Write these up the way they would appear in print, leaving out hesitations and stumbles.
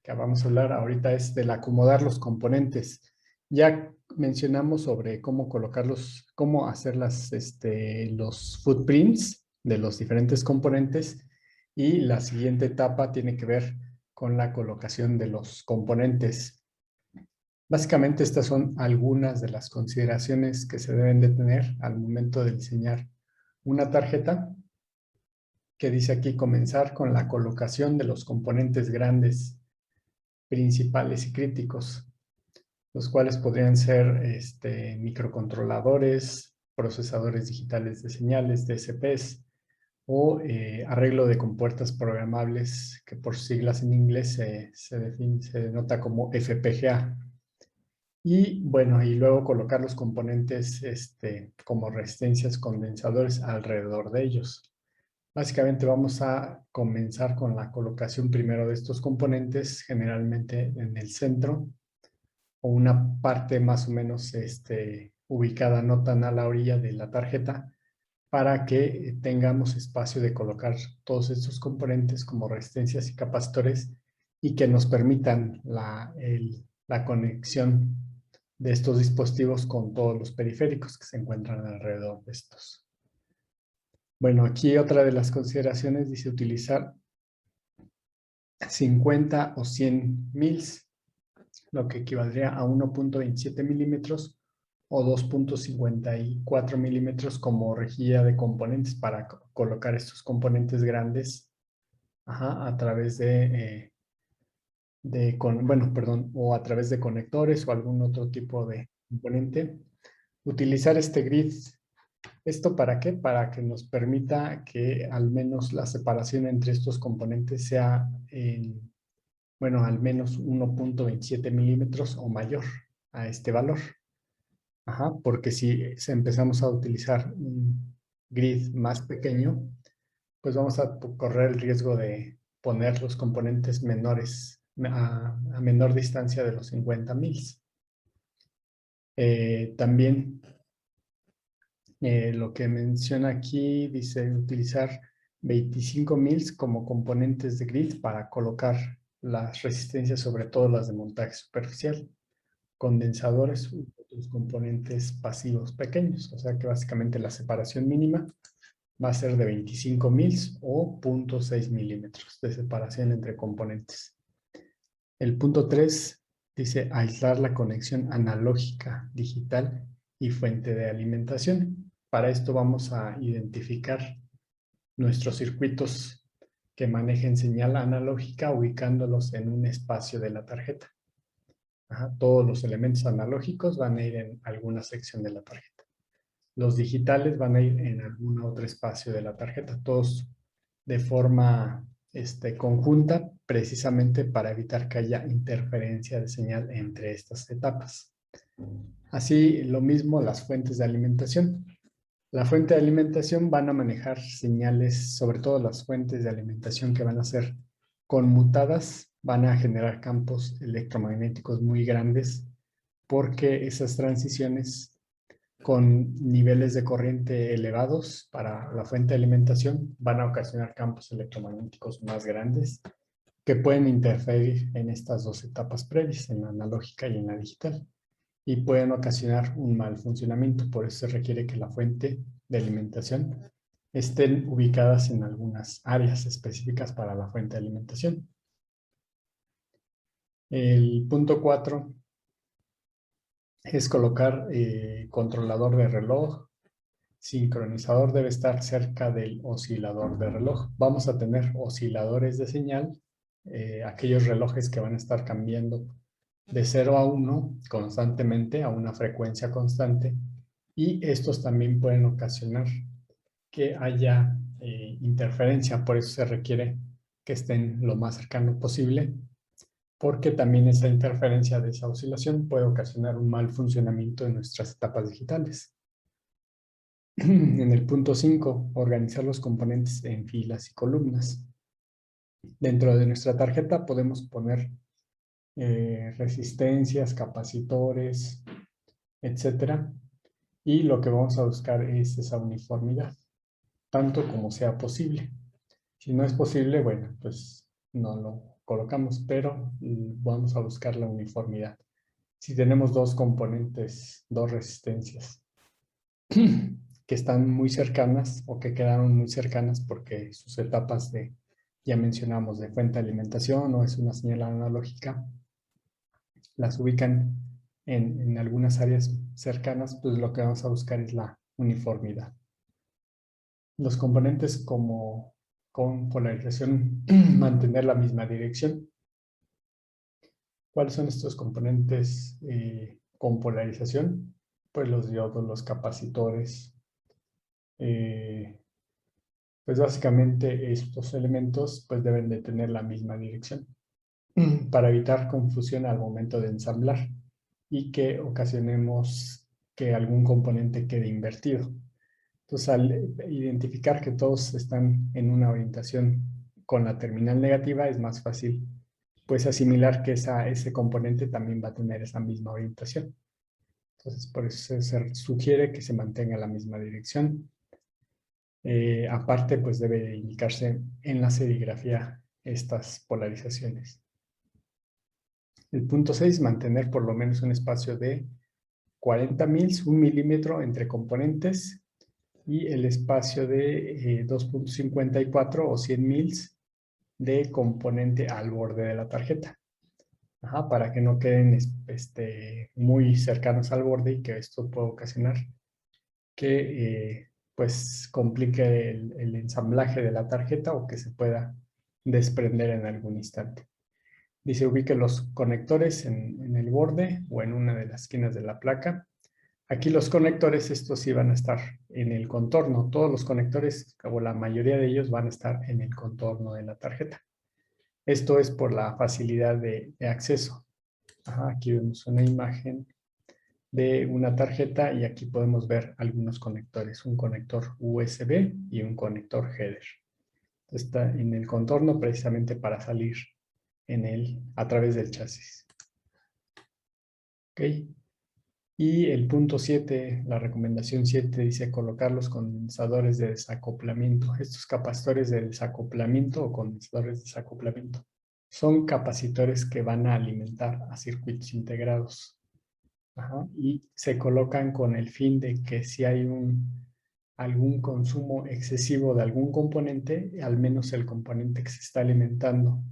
que vamos a hablar ahorita es del acomodar los componentes. Ya mencionamos sobre cómo colocarlos, cómo hacer los footprints de los diferentes componentes, y la siguiente etapa tiene que ver con la colocación de los componentes. Básicamente estas son algunas de las consideraciones que se deben de tener al momento de diseñar una tarjeta, que dice aquí comenzar con la colocación de los componentes grandes, principales y críticos, los cuales podrían ser microcontroladores, procesadores digitales de señales, DSPs, o arreglo de compuertas programables, que por siglas en inglés se denota como FPGA. Y bueno, y luego colocar los componentes como resistencias, condensadores alrededor de ellos. Básicamente vamos a comenzar con la colocación primero de estos componentes, generalmente en el centro, o una parte más o menos ubicada no tan a la orilla de la tarjeta, para que tengamos espacio de colocar todos estos componentes como resistencias y capacitores, y que nos permitan la conexión de estos dispositivos con todos los periféricos que se encuentran alrededor de estos. Bueno, aquí otra de las consideraciones dice utilizar 50 o 100 mils, lo que equivaldría a 1.27 milímetros o 2.54 milímetros como rejilla de componentes para colocar estos componentes grandes a través o a través de conectores o algún otro tipo de componente. Utilizar este grid. ¿Esto para qué? Para que nos permita que al menos la separación entre estos componentes sea al menos 1.27 milímetros o mayor a este valor. Porque si empezamos a utilizar un grid más pequeño, pues vamos a correr el riesgo de poner los componentes menores a menor distancia de los 50 mils. También lo que menciona aquí dice utilizar 25 mils como componentes de grid para colocar las resistencias, sobre todo las de montaje superficial, condensadores u otros componentes pasivos pequeños. O sea que básicamente la separación mínima va a ser de 25 mils o 0.6 milímetros de separación entre componentes. El punto 3 dice aislar la conexión analógica, digital y fuente de alimentación. Para esto vamos a identificar nuestros circuitos que manejen señal analógica, ubicándolos en un espacio de la tarjeta. Todos los elementos analógicos van a ir en alguna sección de la tarjeta. Los digitales van a ir en algún otro espacio de la tarjeta, todos de forma conjunta, precisamente para evitar que haya interferencia de señal entre estas etapas. Así, lo mismo las fuentes de alimentación. La fuente de alimentación van a manejar señales, sobre todo las fuentes de alimentación que van a ser conmutadas, van a generar campos electromagnéticos muy grandes, porque esas transiciones con niveles de corriente elevados para la fuente de alimentación van a ocasionar campos electromagnéticos más grandes que pueden interferir en estas dos etapas previas, en la analógica y en la digital, y pueden ocasionar un mal funcionamiento. Por eso se requiere que la fuente de alimentación estén ubicadas en algunas áreas específicas para la fuente de alimentación. El punto 4 es colocar controlador de reloj. Sincronizador debe estar cerca del oscilador de reloj. Vamos a tener osciladores de señal, aquellos relojes que van a estar cambiando de 0 a 1 constantemente a una frecuencia constante, y estos también pueden ocasionar que haya interferencia. Por eso se requiere que estén lo más cercano posible, porque también esa interferencia de esa oscilación puede ocasionar un mal funcionamiento de nuestras etapas digitales. En el punto 5, organizar los componentes en filas y columnas. Dentro de nuestra tarjeta podemos poner resistencias, capacitores, etcétera. Y lo que vamos a buscar es esa uniformidad, tanto como sea posible. Si no es posible, bueno, pues no lo colocamos, pero vamos a buscar la uniformidad. Si tenemos dos componentes, dos resistencias que están muy cercanas o que quedaron muy cercanas porque sus etapas ya mencionamos, de fuente de alimentación o es una señal analógica, las ubican en algunas áreas cercanas, pues lo que vamos a buscar es la uniformidad. Los componentes con polarización mantener la misma dirección. ¿Cuáles son estos componentes con polarización? Pues los diodos, los capacitores. Pues básicamente estos elementos pues deben de tener la misma dirección para evitar confusión al momento de ensamblar y que ocasionemos que algún componente quede invertido. Entonces, al identificar que todos están en una orientación con la terminal negativa, es más fácil pues asimilar que ese componente también va a tener esa misma orientación. Entonces, por eso se sugiere que se mantenga la misma dirección. Aparte, pues debe indicarse en la serigrafía estas polarizaciones. El punto 6, mantener por lo menos un espacio de 40 mils, 1 milímetro entre componentes y el espacio de 2.54 o 100 mils de componente al borde de la tarjeta. Para que no queden muy cercanos al borde y que esto pueda ocasionar que pues complique el ensamblaje de la tarjeta o que se pueda desprender en algún instante. Dice, ubique los conectores en el borde o en una de las esquinas de la placa. Aquí los conectores, estos sí van a estar en el contorno. Todos los conectores, o la mayoría de ellos, van a estar en el contorno de la tarjeta. Esto es por la facilidad de acceso. Aquí vemos una imagen de una tarjeta y aquí podemos ver algunos conectores. Un conector USB y un conector header. Está en el contorno precisamente para salir a través del chasis. ¿Ok? Y el punto 7, la recomendación 7 dice colocar los condensadores de desacoplamiento. Estos capacitores de desacoplamiento o condensadores de desacoplamiento son capacitores que van a alimentar a circuitos integrados. Y se colocan con el fin de que si hay algún consumo excesivo de algún componente, al menos el componente que se está alimentando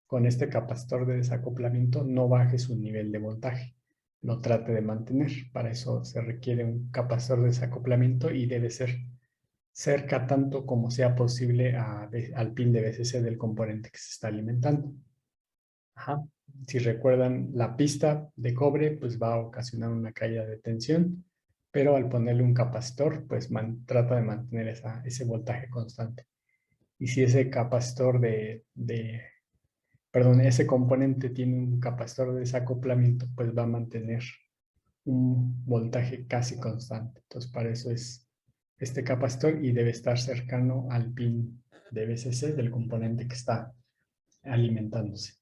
con este capacitor de desacoplamiento no baje su nivel de voltaje, lo trate de mantener. Para eso se requiere un capacitor de desacoplamiento y debe ser cerca tanto como sea posible al pin de BCC del componente que se está alimentando. Si recuerdan, la pista de cobre pues va a ocasionar una caída de tensión, pero al ponerle un capacitor pues trata de mantener ese voltaje constante. Y si ese capacitor ese componente tiene un capacitor de desacoplamiento, pues va a mantener un voltaje casi constante. Entonces, para eso es este capacitor y debe estar cercano al pin de BCC del componente que está alimentándose.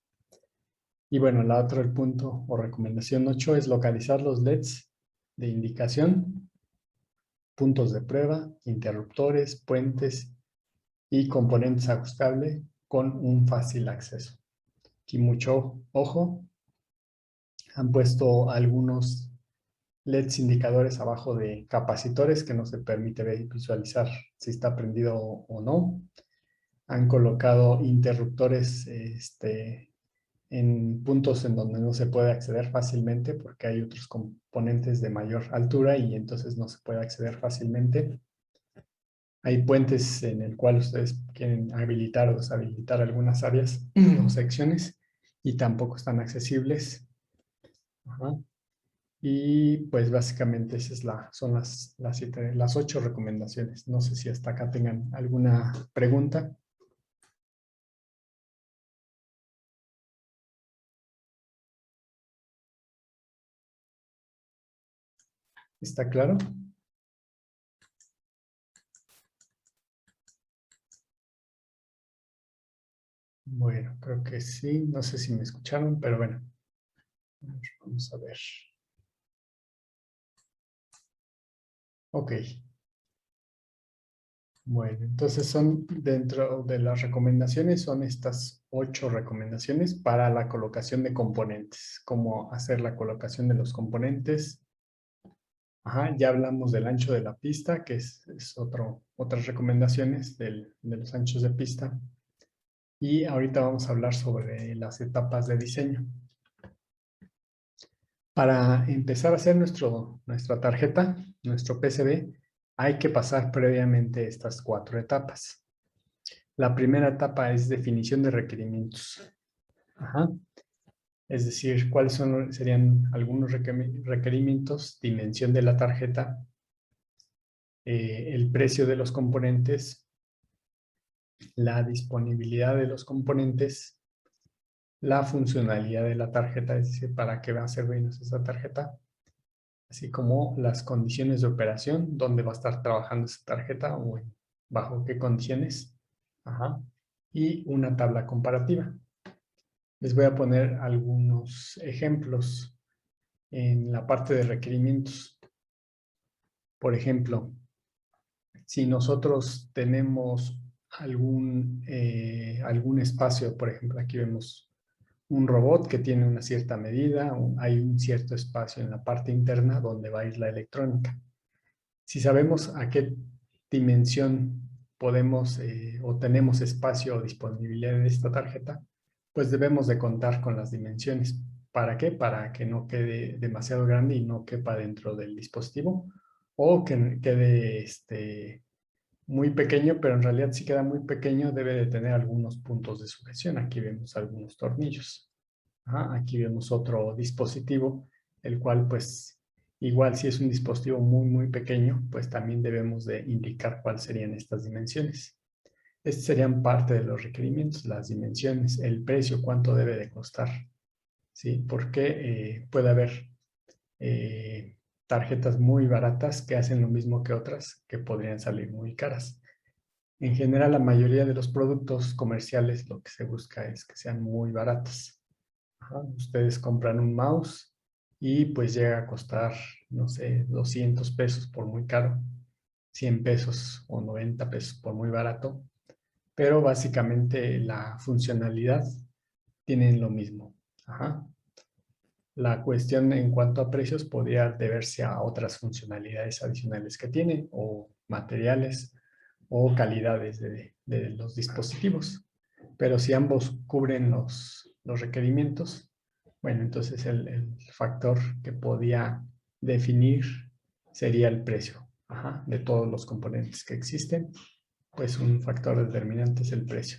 Y bueno, el punto o recomendación 8 es localizar los LEDs de indicación, puntos de prueba, interruptores, puentes y componentes ajustables con un fácil acceso. Aquí mucho ojo, han puesto algunos LEDs indicadores abajo de capacitores que no se permite visualizar si está prendido o no. Han colocado interruptores en puntos en donde no se puede acceder fácilmente porque hay otros componentes de mayor altura y entonces no se puede acceder fácilmente. Hay puentes en el cual ustedes quieren habilitar o deshabilitar algunas áreas o secciones y tampoco están accesibles. Y pues básicamente esas son las 8 recomendaciones. No sé si hasta acá tengan alguna pregunta. ¿Está claro? Bueno, creo que sí. No sé si me escucharon, pero bueno. Vamos a ver. Ok. Bueno, entonces son dentro de las recomendaciones, son estas 8 recomendaciones para la colocación de componentes. Cómo hacer la colocación de los componentes. Ajá, ya hablamos del ancho de la pista, que es otras recomendaciones de los anchos de pista. Y ahorita vamos a hablar sobre las etapas de diseño. Para empezar a hacer nuestra tarjeta, nuestro PCB, hay que pasar previamente estas 4 etapas. La primera etapa es definición de requerimientos. Ajá. Es decir, cuáles serían algunos requerimientos, dimensión de la tarjeta, el precio de los componentes, la disponibilidad de los componentes, la funcionalidad de la tarjeta, es decir, para qué va a servirnos esa tarjeta, así como las condiciones de operación, dónde va a estar trabajando esa tarjeta o bajo qué condiciones. Ajá. Y una tabla comparativa. Les voy a poner algunos ejemplos en la parte de requerimientos. Por ejemplo, si nosotros tenemos algún espacio, por ejemplo, aquí vemos un robot que tiene una cierta medida, hay un cierto espacio en la parte interna donde va a ir la electrónica. Si sabemos a qué dimensión podemos o tenemos espacio o disponibilidad de esta tarjeta, pues debemos de contar con las dimensiones. ¿Para qué? Para que no quede demasiado grande y no quepa dentro del dispositivo, o que quede muy pequeño, pero en realidad si queda muy pequeño debe de tener algunos puntos de sujeción. Aquí vemos algunos tornillos. Ajá, aquí vemos otro dispositivo, el cual pues igual si es un dispositivo muy pequeño, pues también debemos de indicar cuáles serían estas dimensiones. Estos serían parte de los requerimientos, las dimensiones, el precio, cuánto debe de costar, ¿sí? Porque puede haber tarjetas muy baratas que hacen lo mismo que otras que podrían salir muy caras. En general, la mayoría de los productos comerciales lo que se busca es que sean muy baratas. Ajá, ustedes compran un mouse y pues llega a costar, no sé, 200 pesos por muy caro, 100 pesos o 90 pesos por muy barato, pero básicamente la funcionalidad tienen lo mismo. Ajá. La cuestión en cuanto a precios podría deberse a otras funcionalidades adicionales que tienen o materiales o calidades de los dispositivos. Pero si ambos cubren los requerimientos, bueno, entonces el factor que podía definir sería el precio, ajá, de todos los componentes que existen, pues un factor determinante es el precio.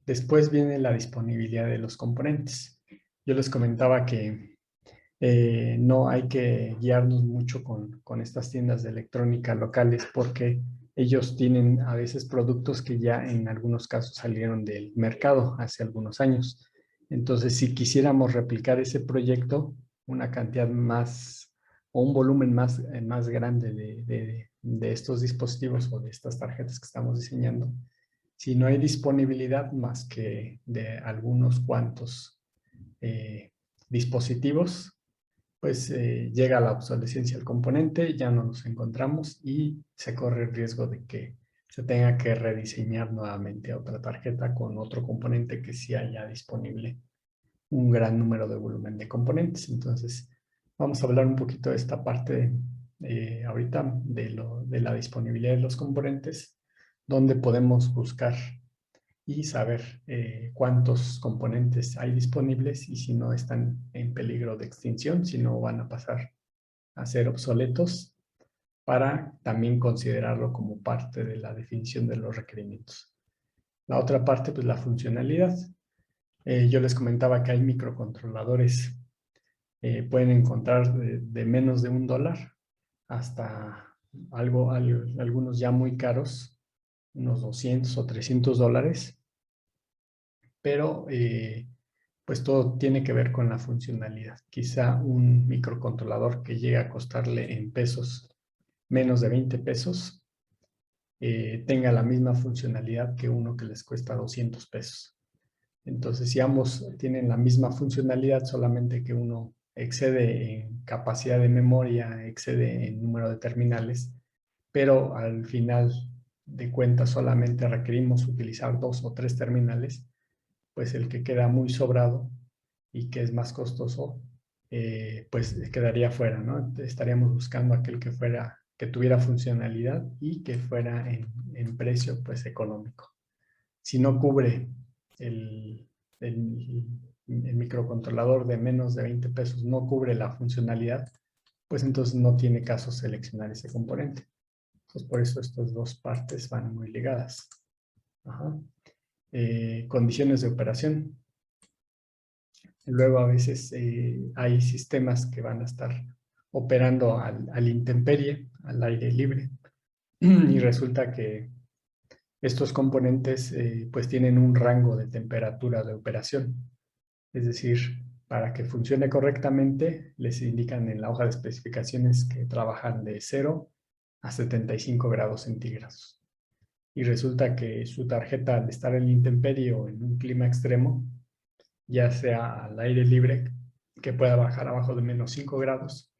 Después viene la disponibilidad de los componentes. Yo les comentaba que no hay que guiarnos mucho con estas tiendas de electrónica locales porque ellos tienen a veces productos que ya en algunos casos salieron del mercado hace algunos años. Entonces, si quisiéramos replicar ese proyecto, una cantidad más o un volumen más grande de estos dispositivos o de estas tarjetas que estamos diseñando, si no hay disponibilidad más que de algunos cuantos dispositivos, pues llega la obsolescencia del componente, ya no nos encontramos y se corre el riesgo de que se tenga que rediseñar nuevamente otra tarjeta con otro componente que sí haya disponible un gran número de volumen de componentes. Entonces, vamos a hablar un poquito de esta parte ahorita de la disponibilidad de los componentes, donde podemos buscar y saber cuántos componentes hay disponibles y si no están en peligro de extinción, si no van a pasar a ser obsoletos, para también considerarlo como parte de la definición de los requerimientos. La otra parte, pues la funcionalidad. Yo les comentaba que hay microcontroladores, pueden encontrar de menos de $1 hasta algunos ya muy caros, unos 200 o $300, pero pues todo tiene que ver con la funcionalidad. Quizá un microcontrolador que llegue a costarle en pesos menos de 20 pesos tenga la misma funcionalidad que uno que les cuesta 200 pesos. Entonces, si ambos tienen la misma funcionalidad, solamente que uno excede en capacidad de memoria, excede en número de terminales, pero al final de cuenta solamente requerimos utilizar 2 o 3 terminales, pues el que queda muy sobrado y que es más costoso, pues quedaría fuera, ¿no? Estaríamos buscando aquel que tuviera funcionalidad y que fuera en precio, pues económico. Si no cubre el, el, el microcontrolador de menos de 20 pesos, no cubre la funcionalidad, pues entonces no tiene caso seleccionar ese componente. Entonces por eso estas dos partes van muy ligadas. Ajá. Condiciones de operación. Luego a veces hay sistemas que van a estar operando al intemperie, al aire libre, y resulta que estos componentes pues tienen un rango de temperatura de operación. Es decir, para que funcione correctamente, les indican en la hoja de especificaciones que trabajan de 0 a 75 grados centígrados. Y resulta que su tarjeta, al estar en la intemperie o en un clima extremo, ya sea al aire libre, que pueda bajar abajo de menos 5 grados,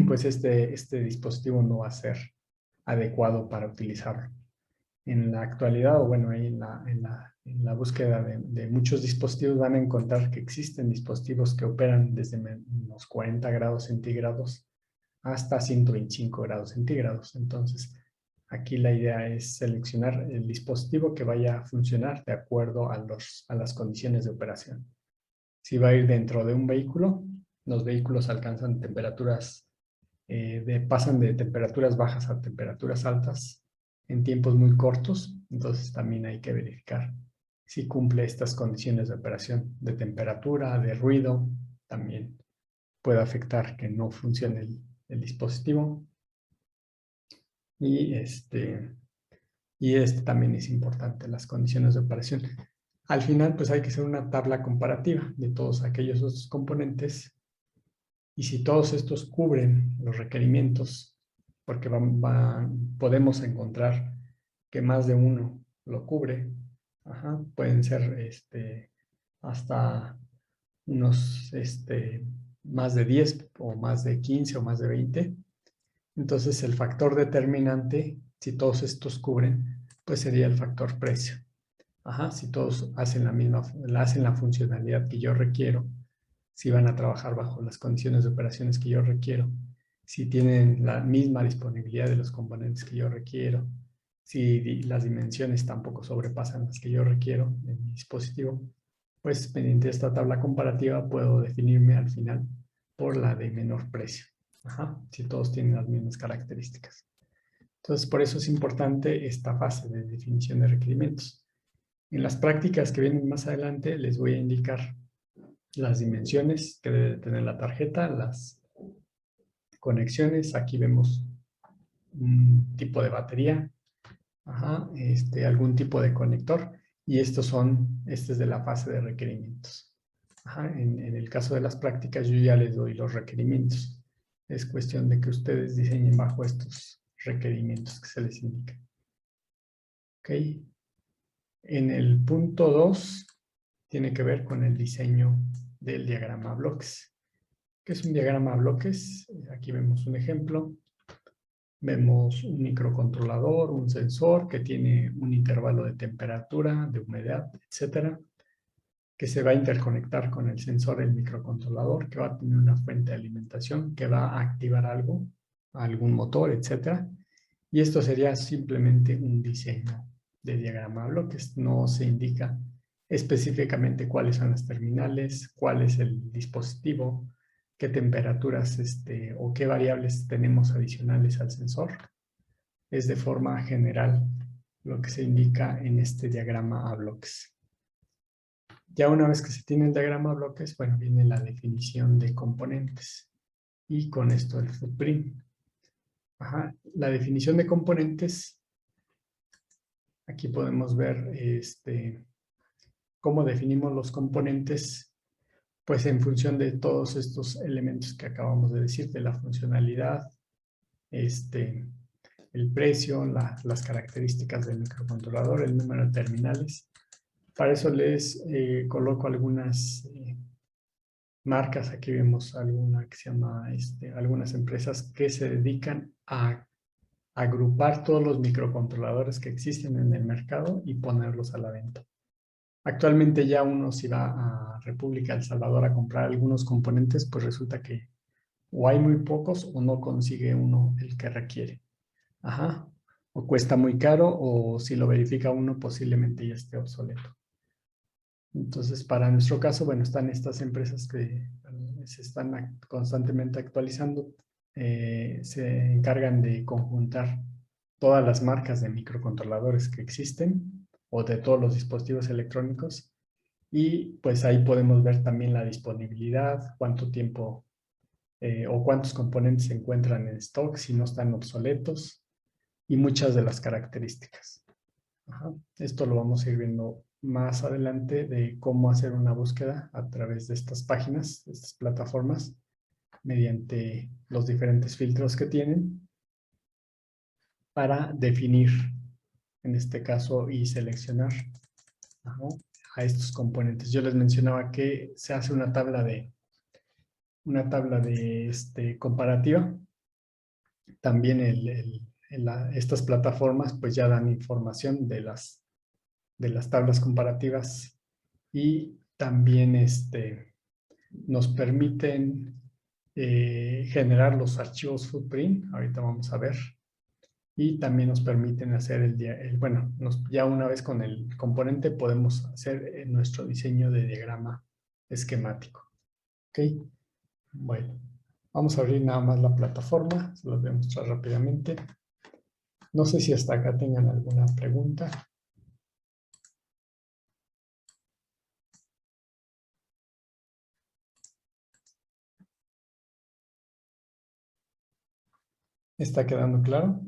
pues este dispositivo no va a ser adecuado para utilizarlo. En la actualidad, o bueno, ahí en la búsqueda de muchos dispositivos van a encontrar que existen dispositivos que operan desde menos 40 grados centígrados hasta 125 grados centígrados. Entonces, aquí la idea es seleccionar el dispositivo que vaya a funcionar de acuerdo a las condiciones de operación. Si va a ir dentro de un vehículo, los vehículos alcanzan temperaturas, pasan de temperaturas bajas a temperaturas altas en tiempos muy cortos, entonces también hay que verificar si cumple estas condiciones de operación de temperatura, de ruido, también puede afectar que no funcione el dispositivo. Y también es importante, las condiciones de operación. Al final, pues hay que hacer una tabla comparativa de todos aquellos otros componentes y si todos estos cubren los requerimientos, porque podemos encontrar que más de uno lo cubre, pueden ser hasta unos más de 10 o más de 15 o más de 20. Entonces el factor determinante, si todos estos cubren, pues sería el factor precio. Si todos hacen la funcionalidad que yo requiero, si van a trabajar bajo las condiciones de operaciones que yo requiero, si tienen la misma disponibilidad de los componentes que yo requiero, si las dimensiones tampoco sobrepasan las que yo requiero en mi dispositivo, pues mediante esta tabla comparativa puedo definirme al final por la de menor precio. Si todos tienen las mismas características. Entonces, por eso es importante esta fase de definición de requerimientos. En las prácticas que vienen más adelante les voy a indicar las dimensiones que debe tener la tarjeta, las conexiones. Aquí vemos un tipo de batería, algún tipo de conector y este es de la fase de requerimientos. En el caso de las prácticas yo ya les doy los requerimientos. Es cuestión de que ustedes diseñen bajo estos requerimientos que se les indica. Ok. En el punto 2 tiene que ver con el diseño del diagrama bloques. ¿Qué es un diagrama bloques? Aquí vemos un ejemplo. Vemos un microcontrolador, un sensor que tiene un intervalo de temperatura, de humedad, etcétera, que se va a interconectar con el sensor del microcontrolador, que va a tener una fuente de alimentación, que va a activar algo, algún motor, etcétera. Y esto sería simplemente un diseño de diagrama bloques. No se indica específicamente cuáles son las terminales, cuál es el dispositivo, qué temperaturas o qué variables tenemos adicionales al sensor. Es de forma general lo que se indica en este diagrama a bloques. Ya una vez que se tiene el diagrama a bloques, bueno, viene la definición de componentes. Y con esto el footprint. La definición de componentes, aquí podemos ver cómo definimos los componentes, pues en función de todos estos elementos que acabamos de decir, de la funcionalidad, el precio, las características del microcontrolador, el número de terminales. Para eso les coloco algunas marcas. Aquí vemos alguna que se llama, algunas empresas que se dedican a agrupar todos los microcontroladores que existen en el mercado y ponerlos a la venta. Actualmente ya uno si va a República de El Salvador a comprar algunos componentes, pues resulta que o hay muy pocos o no consigue uno el que requiere. Ajá. O cuesta muy caro o si lo verifica uno posiblemente ya esté obsoleto. Entonces, para nuestro caso, bueno, están estas empresas que se están constantemente actualizando, se encargan de conjuntar todas las marcas de microcontroladores que existen o de todos los dispositivos electrónicos y pues ahí podemos ver también la disponibilidad, cuánto tiempo o cuántos componentes se encuentran en stock, si no están obsoletos y muchas de las características. Ajá. Esto lo vamos a ir viendo más adelante de cómo hacer una búsqueda a través de estas páginas, de estas plataformas, mediante los diferentes filtros que tienen para definir, en este caso, y seleccionar, ajá, a estos componentes. Yo les mencionaba que se hace una tabla de comparativa. También estas plataformas pues ya dan información de las tablas comparativas y también nos permiten generar los archivos footprint, ahorita vamos a ver, y también nos permiten hacer ya una vez con el componente podemos hacer nuestro diseño de diagrama esquemático. ¿Ok? Bueno, vamos a abrir nada más la plataforma, se los voy a mostrar rápidamente. No sé si hasta acá tengan alguna pregunta. ¿Está quedando claro?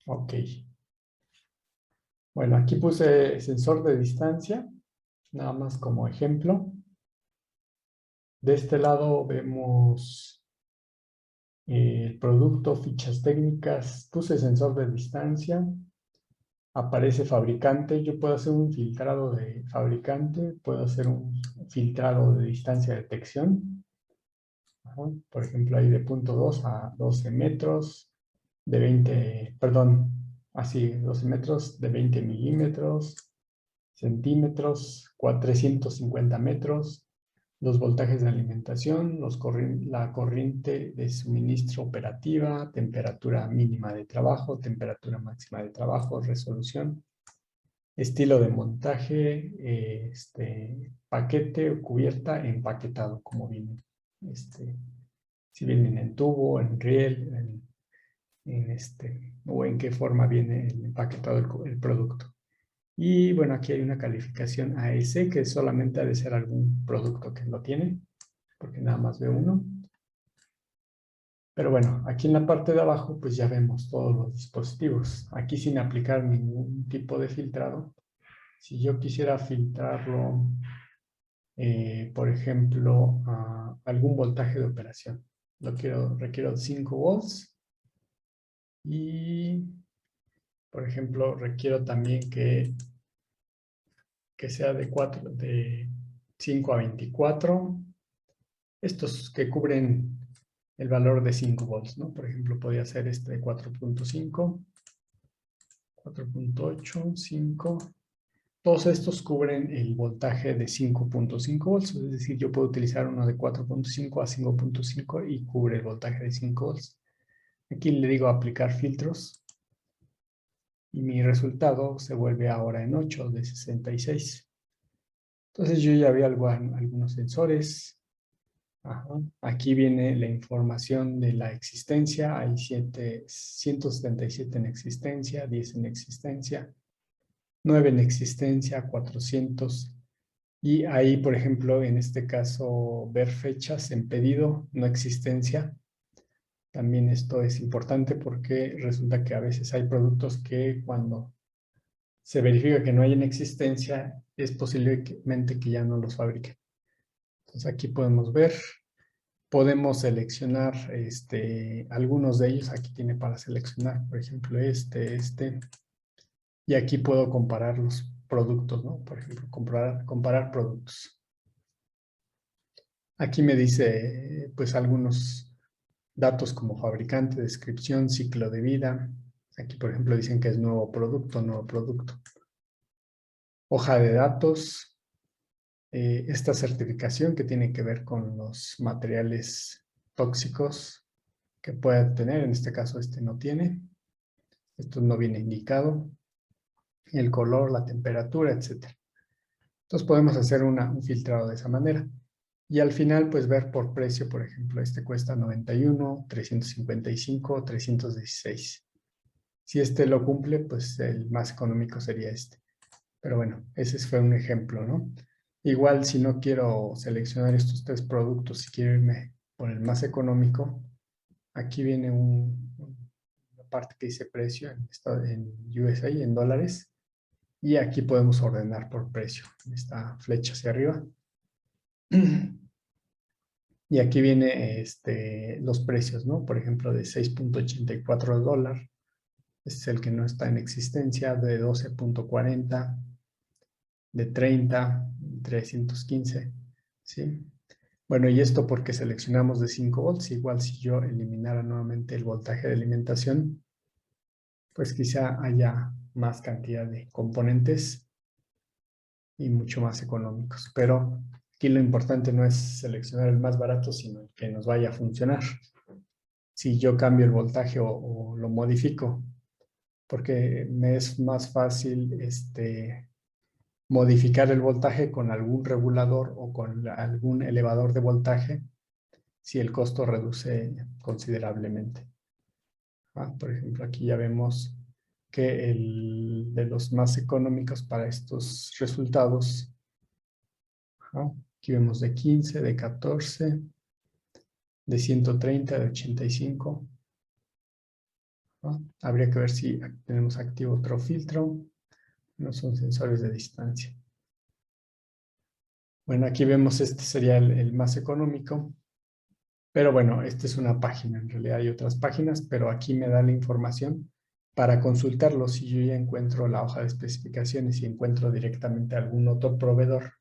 Ok. Bueno, aquí puse sensor de distancia, nada más como ejemplo. De este lado vemos el producto, fichas técnicas, puse sensor de distancia, aparece fabricante, yo puedo hacer un filtrado de fabricante, puedo hacer un filtrado de distancia de detección. Ajá. Por ejemplo, hay de 0.2 a 12 metros, de 20, perdón, así, 12 metros, de 20 milímetros, centímetros, 450 metros, los voltajes de alimentación, la corriente de suministro operativa, temperatura mínima de trabajo, temperatura máxima de trabajo, resolución, estilo de montaje, paquete o cubierta empaquetado, como viene. Si viene en tubo, en riel, o en qué forma viene el empaquetado el producto. Y bueno, aquí hay una calificación AS que solamente ha de ser algún producto que lo tiene, porque nada más veo uno. Pero bueno, aquí en la parte de abajo pues ya vemos todos los dispositivos. Aquí sin aplicar ningún tipo de filtrado. Si yo quisiera filtrarlo, por ejemplo, a algún voltaje de operación. Requiero 5 volts y, por ejemplo, requiero también que sea de 5 a 24. Estos que cubren el valor de 5 volts, ¿no? Por ejemplo, podría ser este de 4.5, 4.8, 5. Todos estos cubren el voltaje de 5.5 volts, es decir, yo puedo utilizar uno de 4.5 a 5.5 y cubre el voltaje de 5 volts. Aquí le digo aplicar filtros y mi resultado se vuelve ahora en 8 de 66. Entonces yo ya vi algunos sensores. Ajá. Aquí viene la información de la existencia. Hay 177 en existencia, 10 en existencia, 9 en existencia, 400. Y ahí, por ejemplo, en este caso, ver fechas en pedido, no existencia. También esto es importante porque resulta que a veces hay productos que cuando se verifica que no hay en existencia, es posiblemente que ya no los fabriquen. Entonces aquí podemos ver, podemos seleccionar algunos de ellos. Aquí tiene para seleccionar, por ejemplo, este. Y aquí puedo comparar los productos, ¿no? Por ejemplo, comparar productos. Aquí me dice, pues, algunos datos como fabricante, descripción, ciclo de vida. Aquí, por ejemplo, dicen que es nuevo producto. Hoja de datos. Esta certificación que tiene que ver con los materiales tóxicos que pueda tener. En este caso, este no tiene. Esto no viene indicado. El color, la temperatura, etcétera. Entonces podemos hacer un filtrado de esa manera. Y al final, pues ver por precio, por ejemplo, este cuesta 91, 355, 316. Si este lo cumple, pues el más económico sería este. Pero bueno, ese fue un ejemplo, ¿no? Igual si no quiero seleccionar estos tres productos, si quiero irme por el más económico, aquí viene una parte que dice precio en USA, en dólares. Y aquí podemos ordenar por precio. Esta flecha hacia arriba. Y aquí viene los precios, ¿no? Por ejemplo, de 6.84 dólares. Este es el que no está en existencia. De 12.40. De 30. 315. ¿Sí? Bueno, y esto porque seleccionamos de 5 volts. Igual si yo eliminara nuevamente el voltaje de alimentación, pues quizá haya más cantidad de componentes y mucho más económicos. Pero aquí lo importante no es seleccionar el más barato, sino el que nos vaya a funcionar. Si yo cambio el voltaje o lo modifico, porque me es más fácil modificar el voltaje con algún regulador o con algún elevador de voltaje si el costo reduce considerablemente. Por ejemplo, aquí ya vemos que el de los más económicos para estos resultados, aquí vemos de 15, de 14, de 130, de 85. Habría que ver si tenemos activo otro filtro. No son sensores de distancia. Bueno, aquí vemos este sería el más económico. Pero bueno, esta es una página. En realidad hay otras páginas, pero aquí me da la información para consultarlo. Si yo ya encuentro la hoja de especificaciones y encuentro directamente algún otro proveedor,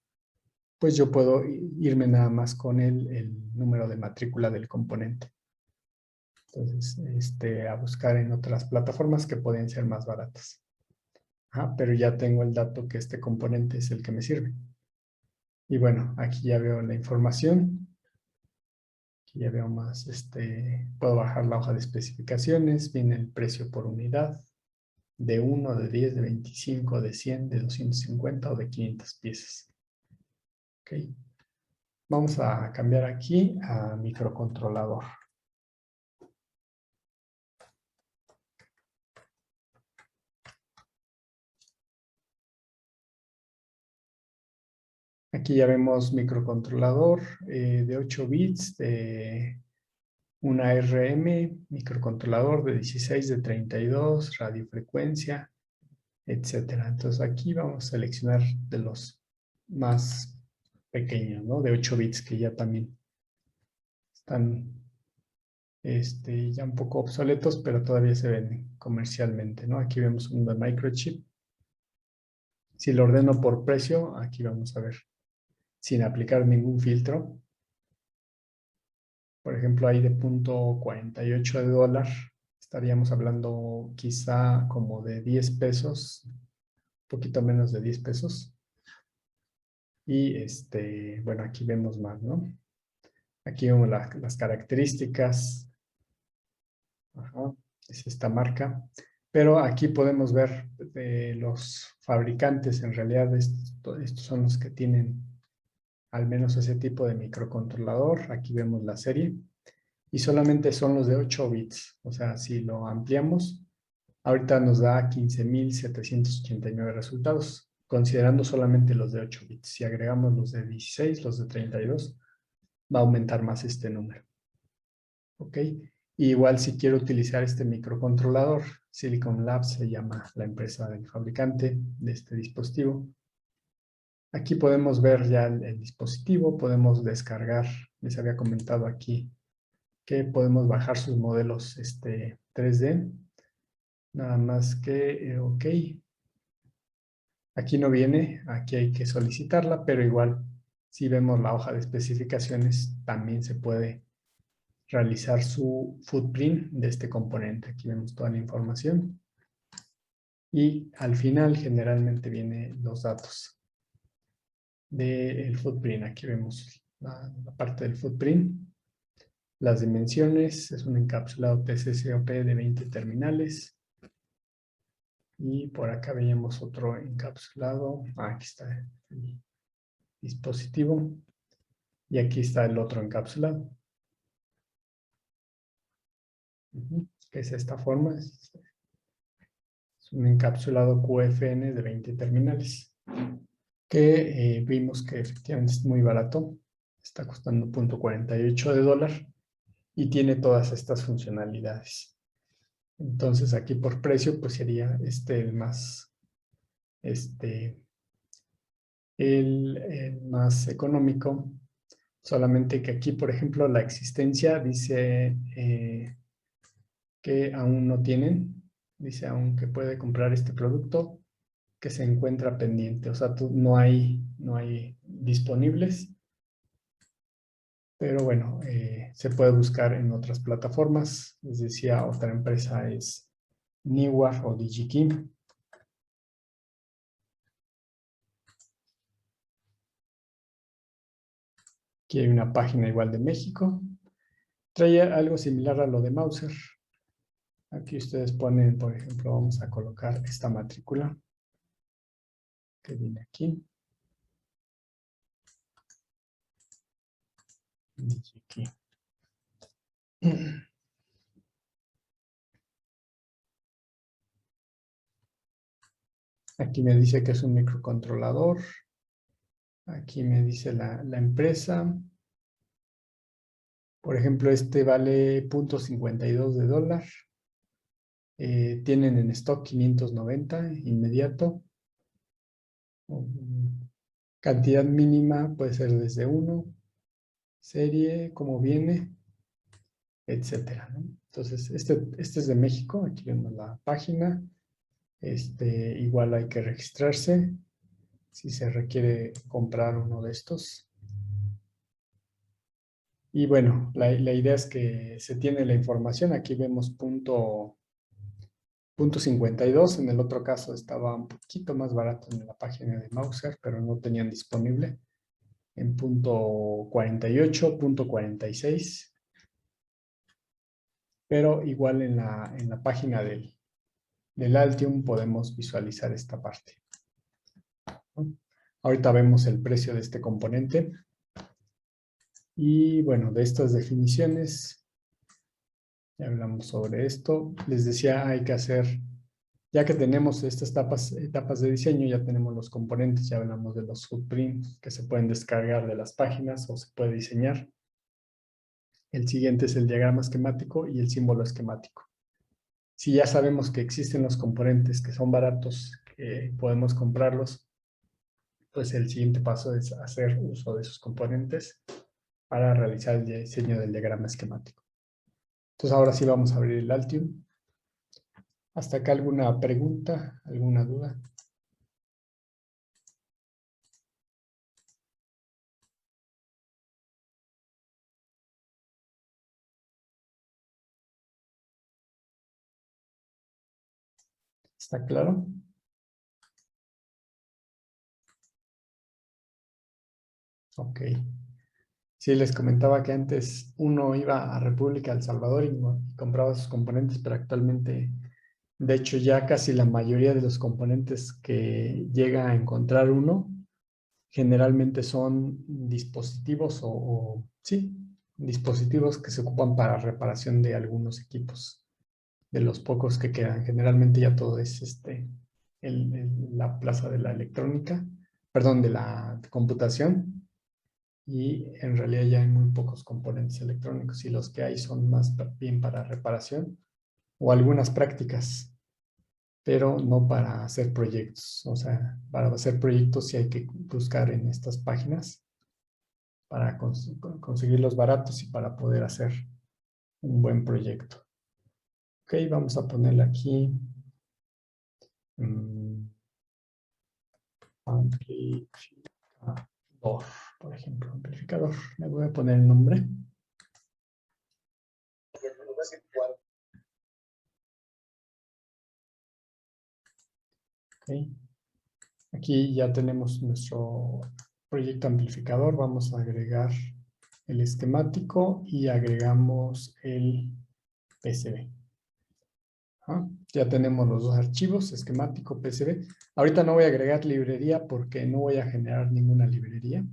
pues yo puedo irme nada más con el número de matrícula del componente. Entonces, a buscar en otras plataformas que pueden ser más baratas. Pero ya tengo el dato que este componente es el que me sirve. Y bueno, aquí ya veo la información. Aquí ya veo más, puedo bajar la hoja de especificaciones, viene el precio por unidad, de 1, de 10, de 25, de 100, de 250 o de 500 piezas. Ok. Vamos a cambiar aquí a microcontrolador. Aquí ya vemos microcontrolador de 8 bits, de una RM, microcontrolador de 16, de 32, radiofrecuencia, etcétera. Entonces aquí vamos a seleccionar de los más pequeños, ¿no? De 8 bits que ya también están ya un poco obsoletos, pero todavía se venden comercialmente, ¿no? Aquí vemos uno de microchip. Si lo ordeno por precio, aquí vamos a ver, sin aplicar ningún filtro. Por ejemplo, ahí de .48 de dólar, estaríamos hablando quizá como de 10 pesos, un poquito menos de 10 pesos. Y bueno, aquí vemos más, ¿no? Aquí vemos las características. Ajá, es esta marca. Pero aquí podemos ver los fabricantes, en realidad estos son los que tienen al menos ese tipo de microcontrolador. Aquí vemos la serie. Y solamente son los de 8 bits. O sea, si lo ampliamos, ahorita nos da 15.789 resultados, considerando solamente los de 8 bits. Si agregamos los de 16, los de 32, va a aumentar más este número. ¿Ok? Y igual si quiero utilizar este microcontrolador, Silicon Labs se llama la empresa del fabricante de este dispositivo. Aquí podemos ver ya el dispositivo, podemos descargar, les había comentado aquí que podemos bajar sus modelos 3D. Nada más que, ok. Aquí no viene, aquí hay que solicitarla, pero igual, si vemos la hoja de especificaciones, también se puede realizar su footprint de este componente. Aquí vemos toda la información. Y al final, generalmente, vienen los datos del footprint. Aquí vemos la parte del footprint. Las dimensiones, es un encapsulado TCCOP de 20 terminales. Y por acá veíamos otro encapsulado. Aquí está el dispositivo. Y aquí está el otro encapsulado. Que es esta forma. Es un encapsulado QFN de 20 terminales. Que vimos que efectivamente es muy barato. Está costando $0.48 y tiene todas estas funcionalidades. Entonces aquí por precio pues sería el más el más económico, solamente que aquí por ejemplo la existencia dice que aún no tienen, dice aún que puede comprar este producto que se encuentra pendiente, o sea, no hay disponibles, pero bueno, se puede buscar en otras plataformas. Les decía, otra empresa es Niwar o DigiKey. Aquí hay una página igual de México. Trae algo similar a lo de Mouser. Aquí ustedes ponen, por ejemplo, vamos a colocar esta matrícula que viene aquí. DigiKey. Aquí me dice que es un microcontrolador. Aquí me dice la empresa. Por ejemplo, este vale $0.52. Tienen en stock 590 inmediato. Cantidad mínima puede ser desde 1. Serie, como viene, etcétera, ¿no? Entonces, este es de México. Aquí vemos la página. Igual hay que registrarse si se requiere comprar uno de estos. Y bueno, la idea es que se tiene la información. Aquí vemos punto 52. En el otro caso estaba un poquito más barato en la página de Mouser, pero no tenían disponible. En punto 48, punto 46. Pero igual en la página del Altium podemos visualizar esta parte. Ahorita vemos el precio de este componente. Y bueno, de estas definiciones, ya hablamos sobre esto. Les decía, hay que hacer, ya que tenemos estas etapas de diseño, ya tenemos los componentes, ya hablamos de los footprints que se pueden descargar de las páginas o se puede diseñar. El siguiente es el diagrama esquemático y el símbolo esquemático. Si ya sabemos que existen los componentes que son baratos, que podemos comprarlos, pues el siguiente paso es hacer uso de esos componentes para realizar el diseño del diagrama esquemático. Entonces ahora sí vamos a abrir el Altium. ¿Hasta acá alguna pregunta, alguna duda? ¿Está claro? Ok. Sí, les comentaba que antes uno iba a República El Salvador y compraba sus componentes, pero actualmente, de hecho, ya casi la mayoría de los componentes que llega a encontrar uno, generalmente son dispositivos sí, dispositivos que se ocupan para reparación de algunos equipos, de los pocos que quedan. Generalmente ya todo es la plaza de la electrónica, perdón, de la computación, y en realidad ya hay muy pocos componentes electrónicos y los que hay son más bien para reparación o algunas prácticas. pero no para hacer proyectos. O sea, para hacer proyectos sí hay que buscar en estas páginas para conseguir los baratos y para poder hacer un buen proyecto. Ok, vamos a ponerle aquí amplificador, por ejemplo, amplificador. Le voy a poner el nombre. Okay. Aquí ya tenemos nuestro proyecto amplificador. Vamos a agregar el esquemático y agregamos el PCB. Ya tenemos los dos archivos, esquemático, PCB. Ahorita no voy a agregar librería porque no voy a generar ninguna librería.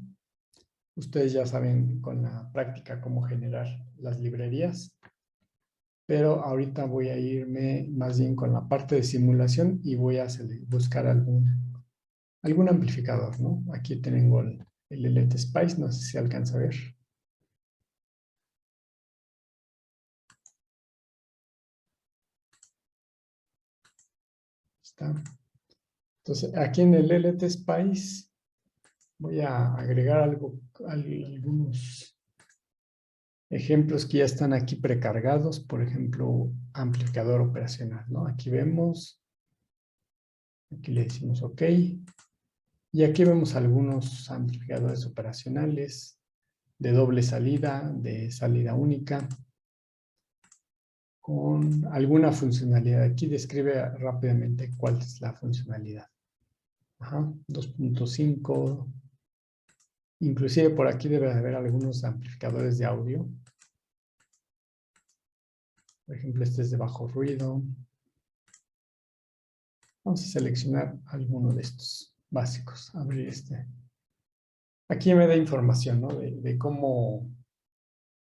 Ustedes ya saben con la práctica cómo generar las librerías. Pero ahorita voy a irme más bien con la parte de simulación y voy a buscar algún amplificador, ¿no? Aquí tengo el LT Spice, no sé si alcanza a ver. Está. Entonces, aquí en el LT Spice voy a agregar algunos ejemplos que ya están aquí precargados. Por ejemplo, amplificador operacional, ¿no? Aquí vemos, aquí le decimos OK. Y aquí vemos algunos amplificadores operacionales de doble salida, de salida única, con alguna funcionalidad. Aquí describe rápidamente cuál es la funcionalidad. 2.5. Inclusive por aquí debe haber algunos amplificadores de audio. Por ejemplo, este es de bajo ruido. Vamos a seleccionar alguno de estos básicos. Abrir este. Aquí me da información, ¿no? de cómo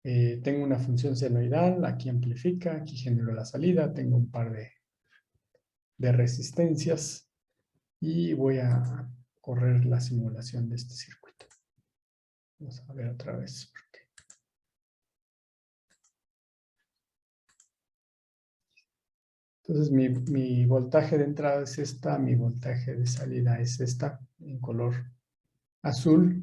tengo una función senoidal. Aquí amplifica, aquí genero la salida. Tengo un par de resistencias. Y voy a correr la simulación de este circuito. Vamos a ver otra vez. Entonces mi voltaje de entrada es esta, mi voltaje de salida es esta, en color azul.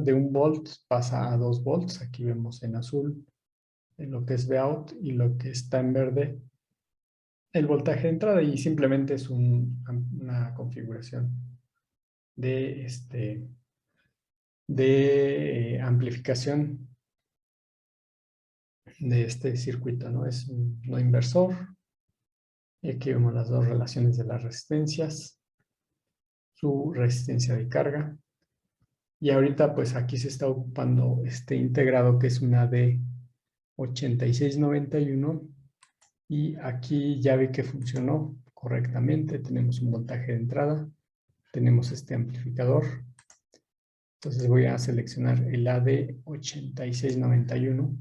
De 1 volt pasa a 2 volts. Aquí vemos en azul en lo que es Vout y lo que está en verde el voltaje de entrada, y simplemente es una configuración de amplificación de este circuito, ¿no? Es un no inversor. Y aquí vemos las dos relaciones de las resistencias, su resistencia de carga. Y ahorita pues aquí se está ocupando este integrado que es una de 8691. Y aquí ya vi que funcionó correctamente. Tenemos un voltaje de entrada. Tenemos este amplificador. Entonces voy a seleccionar el AD8691